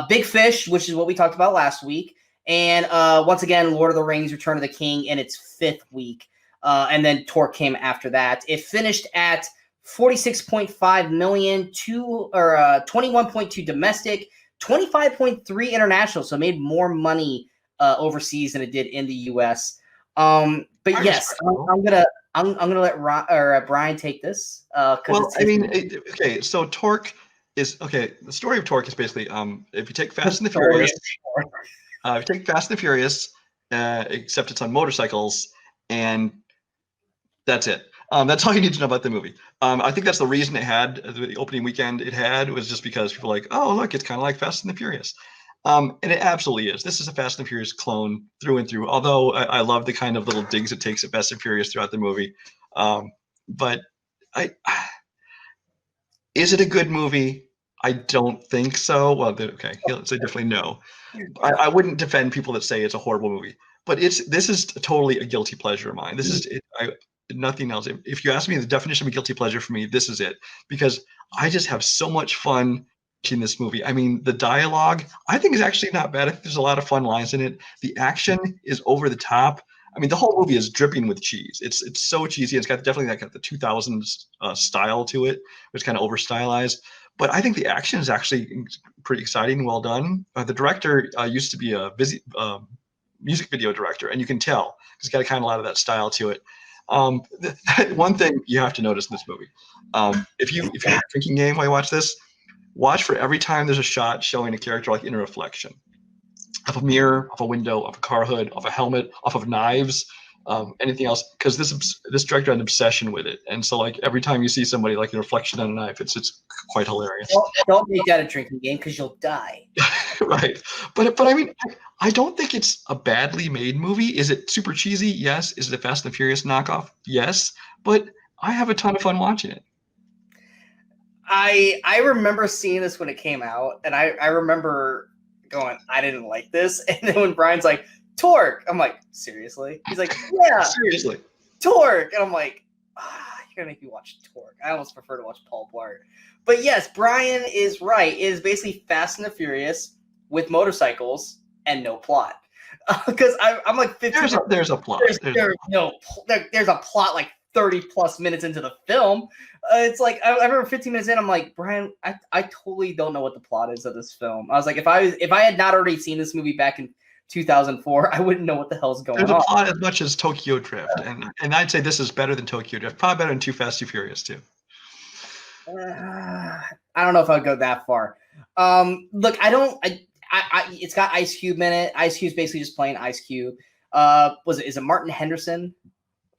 Speaker 1: Big Fish, which is what we talked about last week. And once again, Lord of the Rings, Return of the King in its 5th week. And then Torque came after that. It finished at 46.5 million, 21.2 domestic, 25.3 international. So it made more money overseas than it did in the US. But yes, I'm gonna let Brian take this.
Speaker 2: Well, I mean, okay, so Torque is okay. The story of Torque is basically if you take Fast and the Furious, except it's on motorcycles, and that's it. That's all you need to know about the movie. I think that's the reason it had the opening weekend it had was just because people were like, oh, look, it's kind of like Fast and the Furious. And it absolutely is. This is a Fast and the Furious clone through and through, although I love the kind of little digs it takes at Fast and Furious throughout the movie. But is it a good movie? I don't think so. Well, okay, so definitely no. I wouldn't defend people that say it's a horrible movie, but this is totally a guilty pleasure of mine. This is nothing else. If you ask me the definition of a guilty pleasure for me, this is it, because I just have so much fun watching this movie. I mean, the dialogue I think is actually not bad. I think there's a lot of fun lines in it. The action is over the top. I mean, the whole movie is dripping with cheese. It's so cheesy. It's got definitely got the 2000s style to it. It's kind of over stylized. But I think the action is actually pretty exciting and well done. The director used to be a busy music video director, and you can tell he's got kind of a lot of that style to it. One thing you have to notice in this movie, if you're a drinking game while you watch this, watch for every time there's a shot showing a character like in a reflection of a mirror, of a window, of a car hood, of a helmet, off of knives, anything else, because this director had an obsession with it, and so like every time you see somebody like a reflection on a knife, it's quite hilarious.
Speaker 1: Don't make that a drinking game because you'll die.
Speaker 2: Right, but I mean, I don't think it's a badly made movie. Is it super cheesy? Yes. Is it a Fast and Furious knockoff? Yes. But I have a ton of fun watching it.
Speaker 1: I remember seeing this when it came out, and I remember going, I didn't like this. And then when Brian's like, Torque, I'm like, seriously? He's like, yeah,
Speaker 2: seriously,
Speaker 1: Torque. And I'm like, you're gonna make me watch Torque. I almost prefer to watch Paul Blart. But yes, Brian is right. It is basically Fast and the Furious with motorcycles and no plot. Because I'm like 15.
Speaker 2: There's a plot.
Speaker 1: There's a plot like 30 plus minutes into the film. It's like I remember 15 minutes in, I'm like, Brian, I totally don't know what the plot is of this film. I was like, if I had not already seen this movie back in 2004, I wouldn't know what the hell's going on.
Speaker 2: There's a plot as much as Tokyo Drift, and I'd say this is better than Tokyo Drift. Probably better than Too Fast, Too Furious too.
Speaker 1: I don't know if I'd go that far. Look, it's got Ice Cube in it. Ice Cube's basically just playing Ice Cube. Is it Martin Henderson?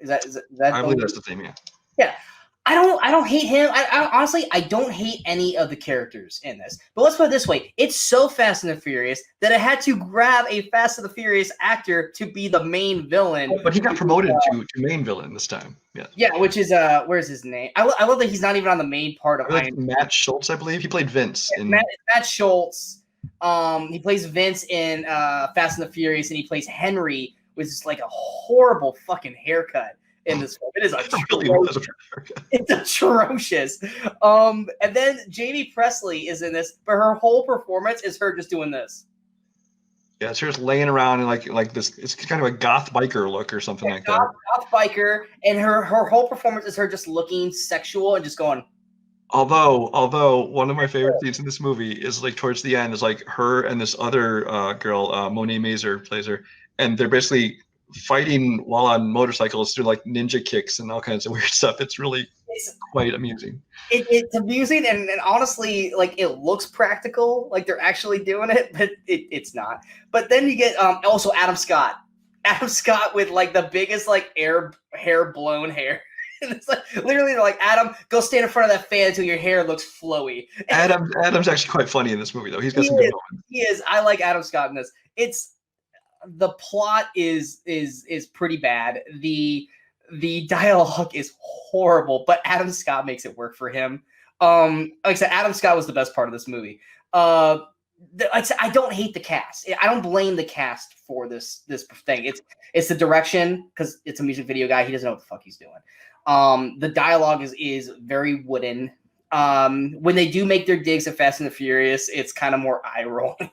Speaker 1: Is that
Speaker 2: I believe that's the thing, yeah.
Speaker 1: Yeah. I don't hate him. Honestly, I don't hate any of the characters in this. But let's put it this way. It's so Fast and the Furious that it had to grab a Fast and the Furious actor to be the main villain.
Speaker 2: But he got promoted to main villain this time. Yeah.
Speaker 1: Yeah, which is where's his name? I love that he's not even on the main part of
Speaker 2: Matt Schultz, I believe. He played Vince.
Speaker 1: Matt Schultz. He plays Vince in Fast and the Furious, and he plays Henry with just like a horrible fucking haircut in this film. It is it's atrocious. And then Jamie Presley is in this, but her whole performance is her just doing this.
Speaker 2: Yeah, it's her just laying around in like this. It's kind of a goth biker look or something like that.
Speaker 1: Goth biker, and her whole performance is her just looking sexual and just going.
Speaker 2: Although one of my favorite scenes in this movie is like towards the end is like her and this other girl, Monet Mazer plays her, and they're basically fighting while on motorcycles through like ninja kicks and all kinds of weird stuff. It's quite amusing.
Speaker 1: It's amusing and honestly, like it looks practical, like they're actually doing it, but it's not. But then you get also Adam Scott with like the biggest like hair blown hair. And it's like literally they're like, Adam, go stand in front of that fan until your hair looks flowy.
Speaker 2: Adam's actually quite funny in this movie though. He's got some good moments.
Speaker 1: He is. I like Adam Scott in this. The plot is pretty bad. The dialogue is horrible, but Adam Scott makes it work for him. Like I said, Adam Scott was the best part of this movie. Like I said, I don't hate the cast. I don't blame the cast for this thing. It's the direction, because it's a music video guy. He doesn't know what the fuck he's doing. The dialogue is very wooden. When they do make their digs at Fast and the Furious, it's kind of more eye rolling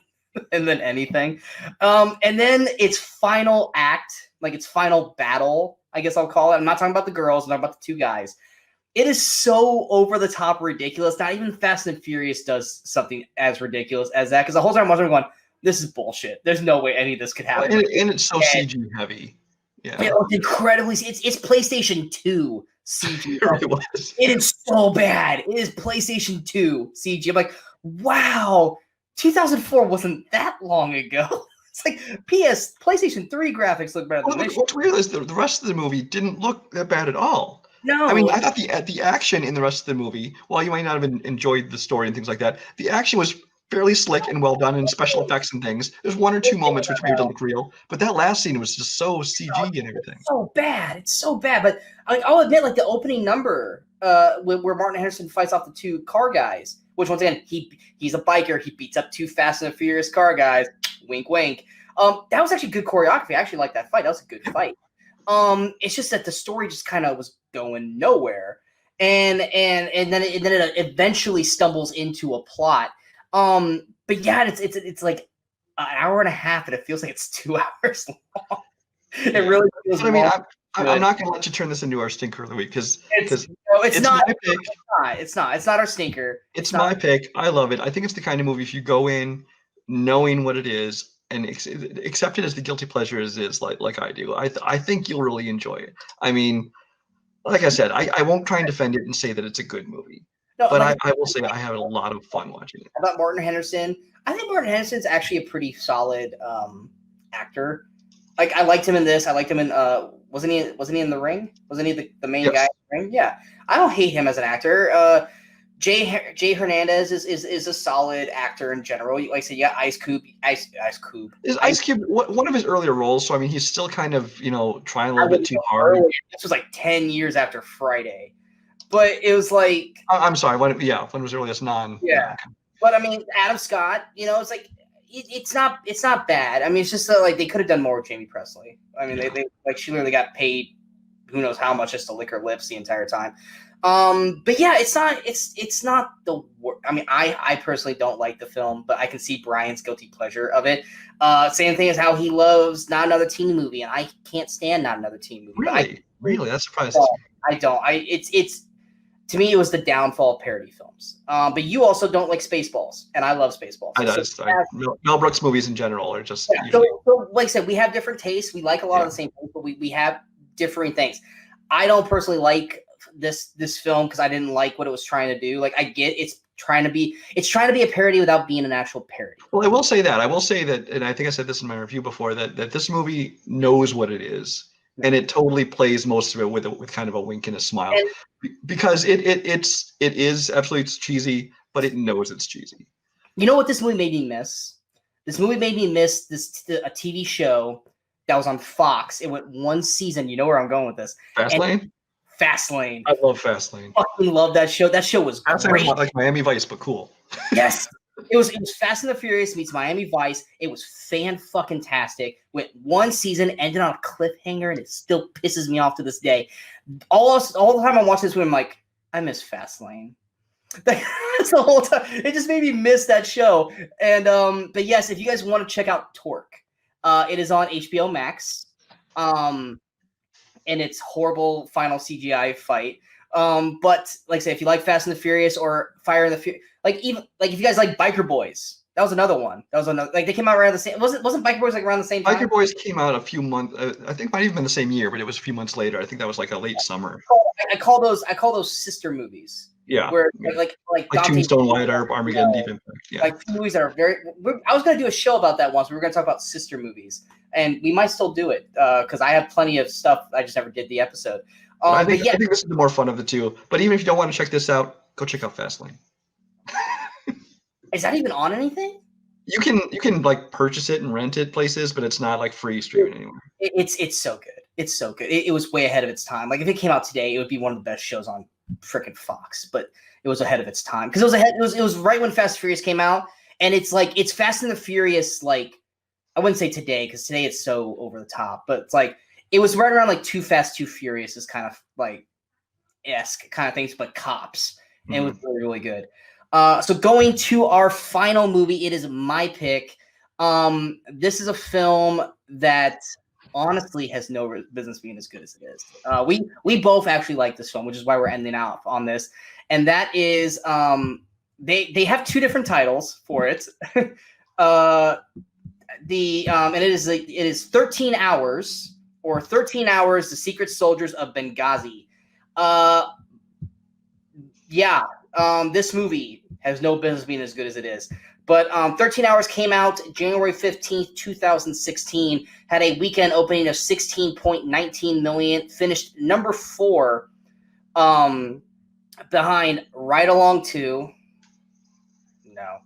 Speaker 1: than anything. And then its final act, like its final battle, I guess I'll call it. I'm not talking about the girls, I'm talking about the two guys. It is so over the top ridiculous. Not even Fast and Furious does something as ridiculous as that. Because the whole time I'm watching, I'm going, "This is bullshit. There's no way any of this could happen."
Speaker 2: And it's so CG heavy. Yeah,
Speaker 1: it's incredibly. It's PlayStation 2 CG.
Speaker 2: It really was.
Speaker 1: It is so bad. It is PlayStation 2 CG. I'm like, wow, 2004 wasn't that long ago. It's like PlayStation 3 graphics look better than this.
Speaker 2: What's weird is the rest of the movie didn't look that bad at all.
Speaker 1: No.
Speaker 2: I mean, I thought the action in the rest of the movie, while you might not have enjoyed the story and things like that, the action was fairly slick and well done, and special effects and things. There's one or two moments which maybe don't look real, but that last scene was just so CG and everything.
Speaker 1: It's so bad. It's so bad. But I'll admit, like the opening number, where Martin Henderson fights off the two car guys, which once again he's a biker. He beats up two Fast and the Furious car guys. Wink, wink. That was actually good choreography. I actually liked that fight. That was a good fight. It's just that the story just kind of was going nowhere, and then it eventually stumbles into a plot. But yeah, it's like an hour and a half, and it feels like it's 2 hours long. It really feels.
Speaker 2: I mean, I'm not going to let you turn this into our stinker of the week because
Speaker 1: it's not my pick. It's not our stinker.
Speaker 2: It's my pick. I love it. I think it's the kind of movie if you go in knowing what it is and accept it as the guilty pleasure as is, like I do. I think you'll really enjoy it. I mean, like I said, I won't try and defend it and say that it's a good movie. No, but I will say I had a lot of fun watching it.
Speaker 1: About Martin Henderson, I think Martin Henderson's actually a pretty solid actor. Like I liked him in this. I liked him in wasn't he in The Ring? Wasn't he the main guy in The Ring? Yeah. I don't hate him as an actor. Jay Hernandez is a solid actor in general. Like I said, yeah, Ice Cube.
Speaker 2: Is Ice Cube one of his earlier roles? So I mean, he's still kind of trying a little bit too hard.
Speaker 1: This was like 10 years after Friday, but it was like
Speaker 2: I'm sorry. When was earliest non?
Speaker 1: Yeah, but I mean, Adam Scott. It's like it's not bad. I mean, it's just that, like they could have done more with Jamie Presley. I mean, they like she literally got paid who knows how much just to lick her lips the entire time. But yeah, it's not the worst. I mean, I personally don't like the film, but I can see Brian's guilty pleasure of it. Same thing as how he loves Not Another Teen Movie, and I can't stand Not Another Teen Movie.
Speaker 2: Really, that's surprising.
Speaker 1: I don't. It's to me, it was the downfall of parody films. But you also don't like Spaceballs, and I love Spaceballs.
Speaker 2: Mel Brooks movies in general are just.
Speaker 1: Yeah, so, like I said, we have different tastes. We like a lot of the same things, but we have differing things. I don't personally like this film because I didn't like what it was trying to do. Like I get it's trying to be a parody without being an actual parody.
Speaker 2: Well, I will say that, and I think I said this in my review before, that this movie knows what it is, and it totally plays most of it with kind of a wink and a smile, because it is absolutely cheesy, but it knows it's cheesy.
Speaker 1: You know what this movie made me miss? This movie made me miss a TV show that was on Fox. It went one season. You know where I'm going with this. Fastlane.
Speaker 2: I love Fastlane.
Speaker 1: Fucking love that show. That show was great.
Speaker 2: Like Miami Vice, but cool.
Speaker 1: Yes. It was Fast and the Furious meets Miami Vice. It was fan-fucking-tastic. Went one season, ended on a cliffhanger, and it still pisses me off to this day. All the time I'm watching this movie, I'm like, I miss Fastlane. That's the whole time. It just made me miss that show. And but yes, if you guys want to check out Torque, it is on HBO Max. And it's horrible final CGI fight. But like I say, if you like Fast and the Furious or Fire and the Furious, if you guys like Biker Boys, that was another one. Like they came out around the same. Wasn't Biker Boys like around the same time?
Speaker 2: Biker Boys came out a few months. I think might have been the same year, but it was a few months later. I think that was like a late summer.
Speaker 1: I call those sister movies.
Speaker 2: Yeah.
Speaker 1: Where like
Speaker 2: Tombstone, Wyatt Earp, Armageddon, Deep Impact. Yeah.
Speaker 1: Like movies that are very. I was gonna do a show about that once. We were gonna talk about sister movies, and we might still do it because I have plenty of stuff. I just never did the episode.
Speaker 2: I think this is the more fun of the two. But even if you don't want to check this out, go check out Fastlane.
Speaker 1: Is that even on anything?
Speaker 2: You can like purchase it and rent it places, but it's not like free streaming anywhere.
Speaker 1: It's so good. It's so good. It was way ahead of its time. Like if it came out today, it would be one of the best shows on freaking Fox. But it was ahead of its time because it was right when Fast and Furious came out, and it's Fast and the Furious. Like I wouldn't say today because today it's so over the top, but it's like it was right around like Too Fast, Too Furious is kind of like esque kind of things, but cops. and it was really, really good. So going to our final movie, it is my pick. This is a film that honestly has no business being as good as it is. We both actually like this film, which is why we're ending out on this, and that is they have two different titles for it. And it is 13 Hours or 13 Hours: The Secret Soldiers of Benghazi. This movie has no business being as good as it is. But 13 Hours came out January 15th, 2016, had a weekend opening of 16.19 million, finished number 4 behind Ride Along 2. No.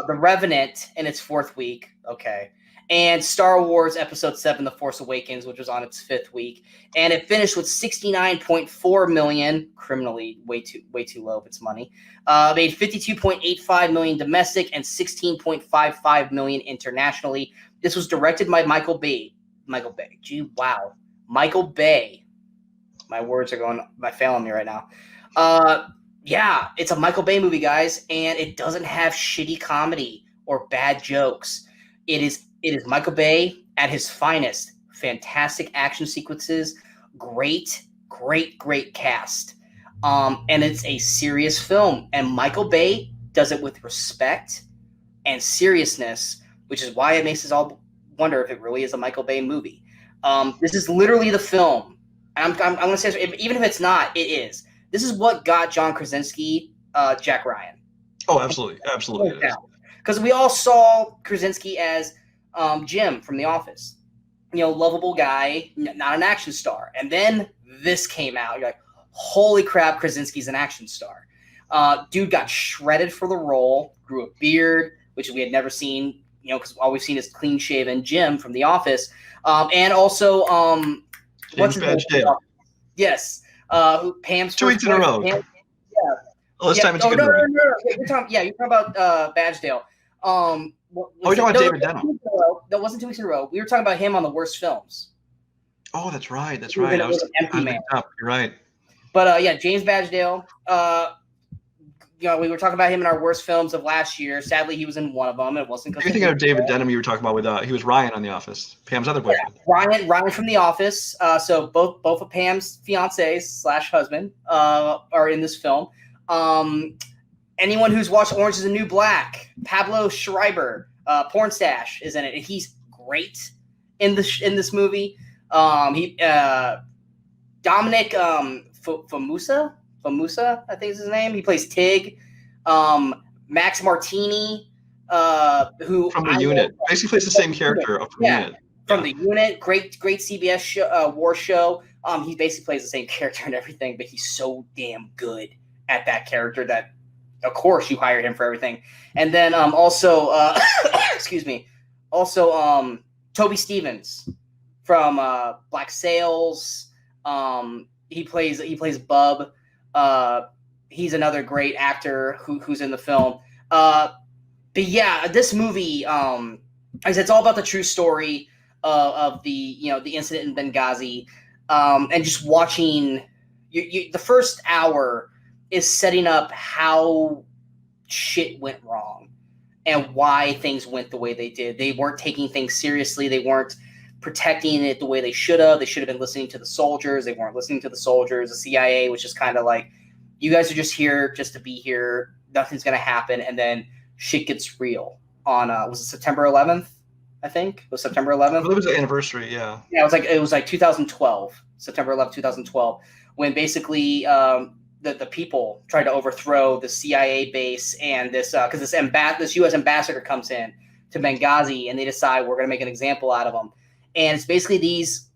Speaker 1: The Revenant in its 4th week. Okay. And Star Wars Episode 7, The Force Awakens, which was on its 5th week. And it finished with 69.4 million, criminally way too low of its money. Made 52.85 million domestic and 16.55 million internationally. This was directed by Michael Bay. Gee, wow. Michael Bay. My words are failing me right now. It's a Michael Bay movie, guys, and it doesn't have shitty comedy or bad jokes. It is Michael Bay at his finest. Fantastic action sequences, great cast. And it's a serious film. And Michael Bay does it with respect and seriousness, which is why it makes us all wonder if it really is a Michael Bay movie. This is literally the film. I'm going to say, even if it's not, it is. This is what got John Krasinski Jack Ryan.
Speaker 2: Oh, absolutely. Absolutely.
Speaker 1: Because we all saw Krasinski as Jim from The Office. Lovable guy, not an action star. And then this came out. You're like, holy crap, Krasinski's an action star. Dude got shredded for the role, grew a beard, which we had never seen, because all we've seen is clean-shaven Jim from The Office. And also,
Speaker 2: James Badgedale.
Speaker 1: Yes. Pam's
Speaker 2: 2 weeks in a row.
Speaker 1: Pam,
Speaker 2: Well, this time it's a good movie.
Speaker 1: No. You're talking about Badgedale.
Speaker 2: You're talking about David Denham.
Speaker 1: That wasn't 2 weeks in a row. We were talking about him on the worst films.
Speaker 2: Oh, that's right.
Speaker 1: I was Empty Man.
Speaker 2: You're right.
Speaker 1: But James Badgedale. We were talking about him in our worst films of last year. Sadly, he was in one of them. It wasn't because
Speaker 2: you're thinking of David Denham. You were talking about with he was Ryan on The Office. Pam's other boyfriend.
Speaker 1: Yeah, Ryan from The Office. So both of Pam's fiancés / husband are in this film. Anyone who's watched Orange Is the New Black, Pablo Schreiber, Porn Stash is in it, and he's great in this movie. Dominic Famusa, I think is his name. He plays Tig. Max Martini, who
Speaker 2: from The Unit, basically plays the same character from The Unit.
Speaker 1: From The Unit, great CBS show, war show. He basically plays the same character and everything, but he's so damn good at that character that, of course, you hire him for everything. And then also, excuse me, also Toby Stevens from Black Sails. He plays Bub. He's another great actor who's in the film. But yeah, this movie, it's all about the true story of the incident in Benghazi, and just watching the first hour is setting up how shit went wrong and why things went the way they did. They weren't taking things seriously. They weren't protecting it the way they should have. They should have been listening to the soldiers. They weren't listening to the soldiers. The CIA was just kind of like, you guys are just here just to be here. Nothing's going to happen. And then shit gets real on, was it September 11th? I think it was September 11th.
Speaker 2: Well, it was the anniversary. Yeah.
Speaker 1: Yeah. It was like 2012, September 11th, 2012, when basically, the people tried to overthrow the CIA base and this, cause this U.S. ambassador comes in to Benghazi and they decide we're going to make an example out of them. And it's basically these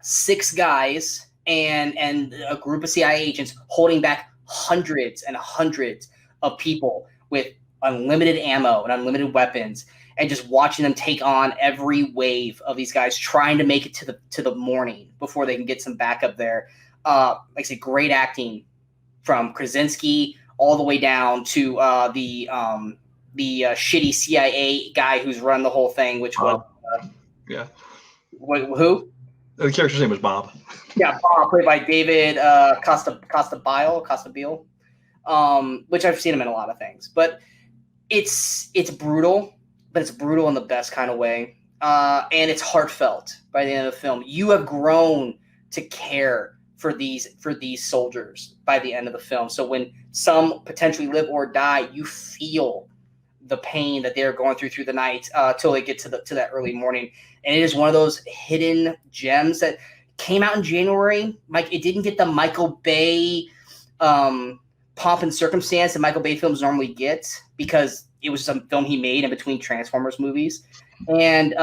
Speaker 1: 6 guys and a group of CIA agents holding back hundreds and hundreds of people with unlimited ammo and unlimited weapons, and just watching them take on every wave of these guys trying to make it to the morning before they can get some backup there. Like I said, great acting from Krasinski all the way down to the shitty CIA guy who's run the whole thing, which was
Speaker 2: yeah.
Speaker 1: Who?
Speaker 2: The character's name was Bob.
Speaker 1: Yeah, Bob, played by David Costabile. which I've seen him in a lot of things. But it's brutal, but it's brutal in the best kind of way. And it's heartfelt by the end of the film. You have grown to care for these soldiers by the end of the film. So when some potentially live or die, you feel the pain that they're going through the night till they get to that early morning. And it is one of those hidden gems that came out in January. Mike, it didn't get the Michael Bay pomp and circumstance that Michael Bay films normally get, because it was some film he made in between Transformers movies. And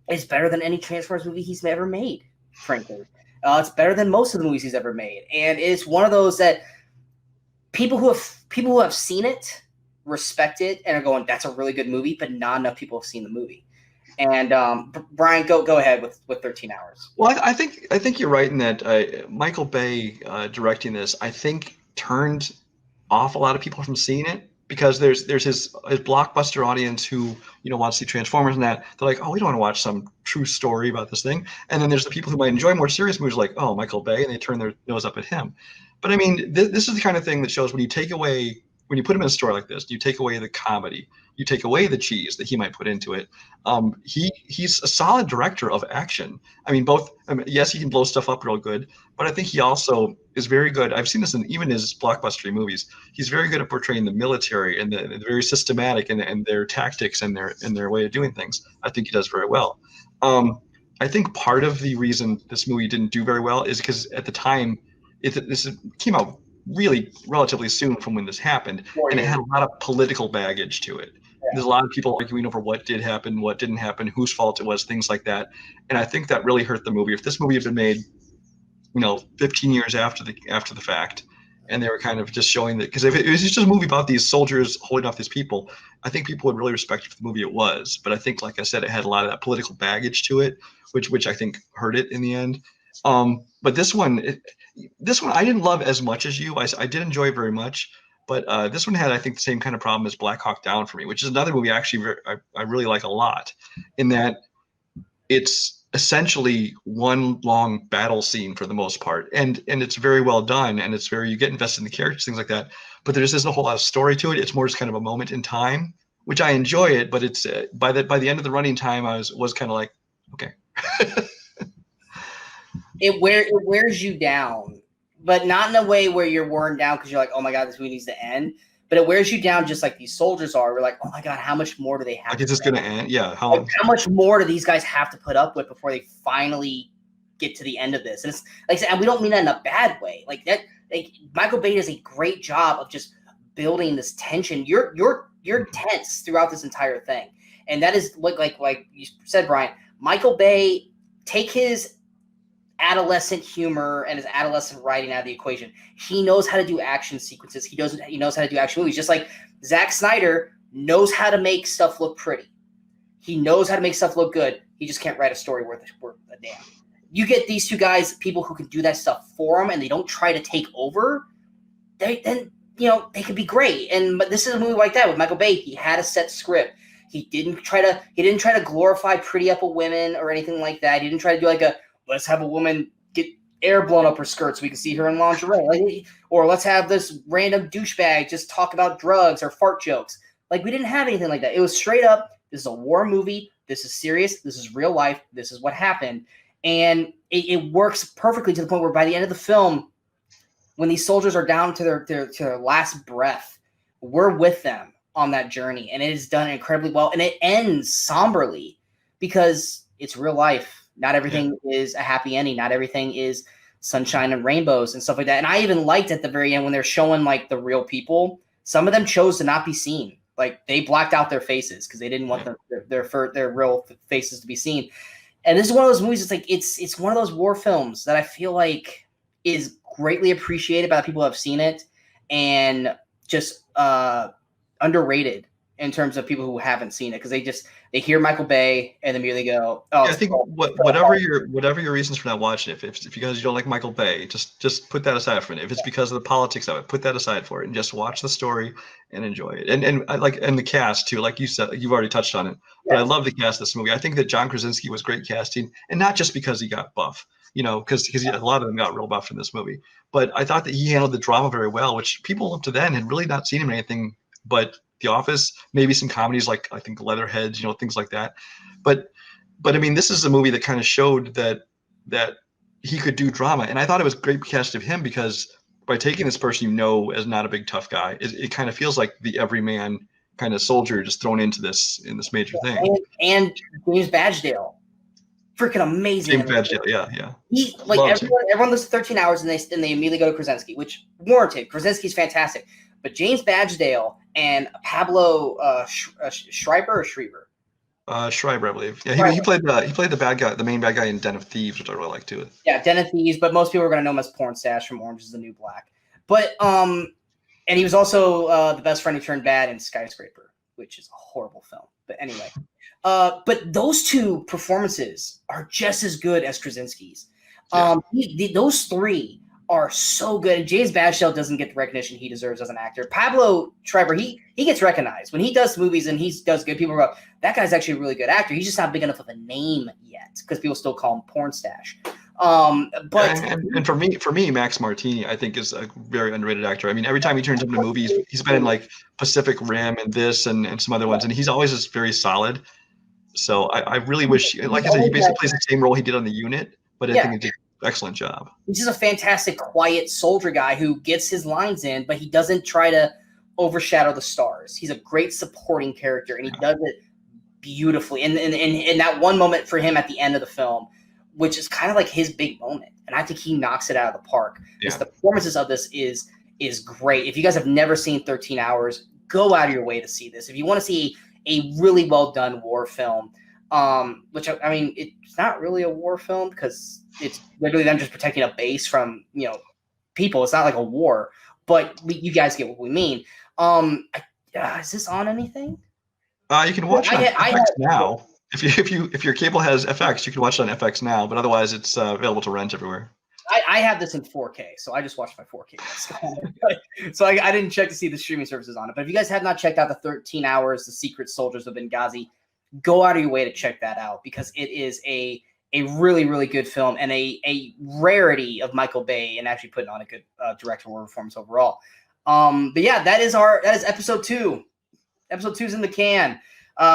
Speaker 1: it's better than any Transformers movie he's ever made, frankly. It's better than most of the movies he's ever made. And it's one of those that people who have seen it respect it and are going, that's a really good movie, but not enough people have seen the movie. And Brian, go ahead with 13 Hours.
Speaker 2: Well, I think you're right in that Michael Bay directing this, I think, turned off a lot of people from seeing it, because there's his blockbuster audience who, wants to see Transformers and that. They're like, oh, we don't want to watch some true story about this thing. And then there's the people who might enjoy more serious movies, like, oh, Michael Bay, and they turn their nose up at him. But I mean, this is the kind of thing that shows when you put him in a story like this, you take away the comedy, you take away the cheese that he might put into it. He's a solid director of action. I mean, yes, he can blow stuff up real good, but I think he also is very good. I've seen this in even his blockbuster movies. He's very good at portraying the military and the very systematic and their tactics and their way of doing things. I think he does very well. I think part of the reason this movie didn't do very well is because at the time, this came out really relatively soon from when this happened, and it had a lot of political baggage to it. There's a lot of people arguing over what did happen, what didn't happen, whose fault it was, things like that. And I think that really hurt the movie. If this movie had been made, 15 years after the fact, and they were kind of just showing that, because if it was just a movie about these soldiers holding off these people, I think people would really respect it for the movie it was. But I think, like I said, it had a lot of that political baggage to it, which I think hurt it in the end. But this one I didn't love as much as you. I did enjoy it very much. But this one had, I think, the same kind of problem as Black Hawk Down for me, which is another movie actually I really like a lot, in that it's essentially one long battle scene for the most part, and it's very well done, and you get invested in the characters, things like that. But there just isn't a whole lot of story to it. It's more just kind of a moment in time, which I enjoy it. But it's by the end of the running time, I was kind of like, okay.
Speaker 1: It wears you down. But not in a way where you're worn down because you're like, oh my God, this movie needs to end. But it wears you down just like these soldiers are. We're like, oh my God, how much more do they have?
Speaker 2: Like, is this going to end? Yeah.
Speaker 1: How much more do these guys have to put up with before they finally get to the end of this? And it's like I said, and we don't mean that in a bad way. Like that, Michael Bay does a great job of just building this tension. You're tense throughout this entire thing, and that is like you said, Brian. Michael Bay, take his adolescent humor and his adolescent writing out of the equation. He knows how to do action sequences. He knows how to do action movies. Just like Zack Snyder knows how to make stuff look pretty. He knows how to make stuff look good. He just can't write a story worth a damn. You get these two guys, people who can do that stuff for him, and they don't try to take over. They could be great. But this is a movie like that with Michael Bay. He had a set script. He didn't try to glorify pretty up women or anything like that. He didn't try to do let's have a woman get air blown up her skirt so we can see her in lingerie. Or let's have this random douchebag just talk about drugs or fart jokes. Like, we didn't have anything like that. It was straight up, this is a war movie. This is serious. This is real life. This is what happened. And it works perfectly to the point where by the end of the film, when these soldiers are down to their last breath, we're with them on that journey. And it is done incredibly well. And it ends somberly because it's real life. Not everything is a happy ending. Not everything is sunshine and rainbows and stuff like that. And I even liked at the very end when they're showing like the real people, some of them chose to not be seen. Like, they blacked out their faces because they didn't want their real faces to be seen. And this is one of those movies. It's like it's one of those war films that I feel like is greatly appreciated by the people who have seen it, and just underrated in terms of people who haven't seen it, because they hear Michael Bay and immediately go, "Oh."
Speaker 2: Yeah, I think whatever your reasons for not watching it, if it's because you don't like Michael Bay, just put that aside for a minute. If it's because of the politics of it, put that aside for it, and just watch the story and enjoy it. And I like, and the cast too, like you said, you've already touched on it. But I love the cast of this movie. I think that John Krasinski was great casting, and not just because he got buff. you know, because a lot of them got real buff in this movie. But I thought that he handled the drama very well, which people up to then had really not seen him in anything but The Office, maybe some comedies like I think Leatherheads, you know, things like that. But I mean, this is a movie that kind of showed that he could do drama, and I thought it was great cast of him because by taking this person you know as not a big tough guy, it kind of feels like the everyman kind of soldier just thrown into this major thing.
Speaker 1: And James Badgedale, freaking amazing.
Speaker 2: James Badgedale, yeah.
Speaker 1: He like everyone listens to 13 Hours and they immediately go to Krasinski, which warranted. Krasinski's fantastic, but James Badgedale and Pablo Schreiber.
Speaker 2: Schreiber, I believe. Yeah, he played the bad guy, the main bad guy in Den of Thieves, which I really like too.
Speaker 1: Yeah, Den of Thieves, but most people are gonna know him as Porn Stash from Orange Is the New Black. But and he was also the best friend who turned bad in Skyscraper, which is a horrible film. But anyway, but those two performances are just as good as Krasinski's. Those three are so good. And James Badgedale doesn't get the recognition he deserves as an actor. Pablo Schreiber, he gets recognized when he does movies and he does good. People go, that guy's actually a really good actor. He's just not big enough of a name yet because people still call him Porn Stash.
Speaker 2: And for me, Max Martini, I think is a very underrated actor. I mean, every time he turns up in movies, he's been in like Pacific Rim and this and some other ones, and he's always just very solid. So I really wish, like I said, he basically plays the same role he did on The Unit, but I think he did an excellent job.
Speaker 1: He's just a fantastic, quiet soldier guy who gets his lines in, but he doesn't try to overshadow the stars. He's a great supporting character, and he does it beautifully. And that one moment for him at the end of the film, which is kind of like his big moment, and I think he knocks it out of the park. Because the performances of this is great. If you guys have never seen 13 Hours, go out of your way to see this. If you want to see a really well done war film, which I mean, it's not really a war film because it's literally them just protecting a base from people. It's not like a war, but you guys get what we mean. Is this on anything?
Speaker 2: You can watch it on FX now. If your cable has FX, you can watch it on FX now. But otherwise, it's available to rent everywhere.
Speaker 1: I have this in 4K, so I just watched my 4K. So I didn't check to see the streaming services on it. But if you guys have not checked out the 13 Hours, The Secret Soldiers of Benghazi, go out of your way to check that out because it is a really, really good film and a rarity of Michael Bay and actually putting on a good directorial performance overall. But yeah, that is episode 2. Episode 2 is in the can.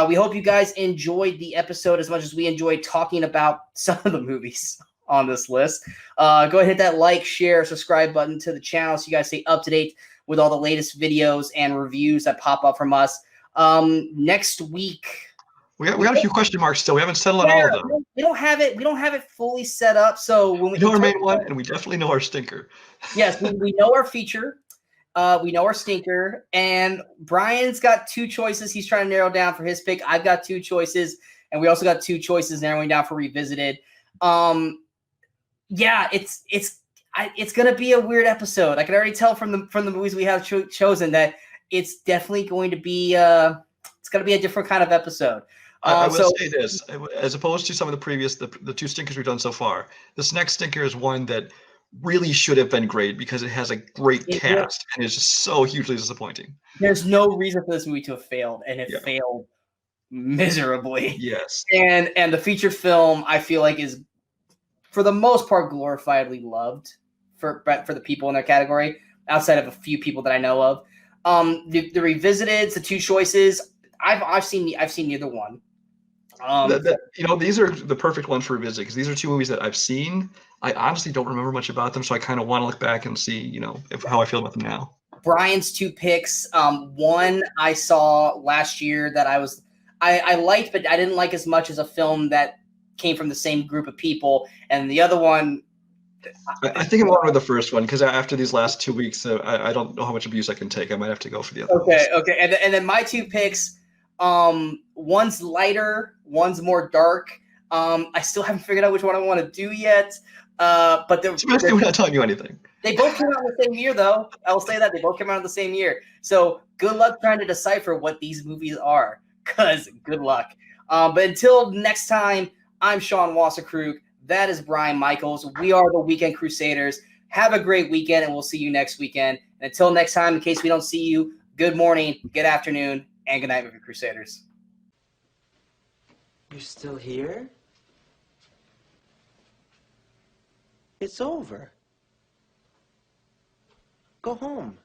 Speaker 1: We hope you guys enjoyed the episode as much as we enjoyed talking about some of the movies on this list. Go ahead and hit that like, share, subscribe button to the channel so you guys stay up to date with all the latest videos and reviews that pop up from us. Next week,
Speaker 2: we got a few question marks still. We haven't settled on all of them.
Speaker 1: We don't have it fully set up. So when we
Speaker 2: know our main one, and we definitely know our stinker.
Speaker 1: Yes, we know our feature. We know our stinker, and Brian's got 2 choices he's trying to narrow down for his pick. I've got 2 choices, and we also got 2 choices narrowing down for Revisited. Yeah, it's gonna be a weird episode. I can already tell from the movies we have chosen that it's definitely going to be it's gonna be a different kind of episode.
Speaker 2: I will say this, as opposed to some of the previous the 2 stinkers we've done so far, this next stinker is one that really should have been great because it has a great cast and is just so hugely disappointing.
Speaker 1: There's no reason for this movie to have failed, and it failed miserably.
Speaker 2: Yes.
Speaker 1: And the feature film I feel like is for the most part glorifiedly loved for the people in their category, outside of a few people that I know of. The Revisiteds, the 2 choices, I've seen neither one.
Speaker 2: These are the perfect ones for revisit because these are 2 movies that I've seen. I honestly don't remember much about them, so I kind of want to look back and see, how I feel about them now.
Speaker 1: Brian's 2 picks. One I saw last year that I liked, but I didn't like as much as a film that came from the same group of people. And the other one,
Speaker 2: I think I'm going with the first one because after these last 2 weeks, I don't know how much abuse I can take. I might have to go for the other one.
Speaker 1: Okay. And then my 2 picks, one's lighter, one's more dark. I still haven't figured out which one I want to do yet. But
Speaker 2: we're not telling you anything.
Speaker 1: They both came out in the same year, though. I will say that they both came out in the same year. So good luck trying to decipher what these movies are, because good luck. But until next time, I'm Sean Wasserkrug. That is Brian Michaels. We are the Weekend Crusaders. Have a great weekend, and we'll see you next weekend. And until next time, in case we don't see you, good morning, good afternoon, and good night, Movie Crusaders.
Speaker 3: You're still here? It's over. Go home.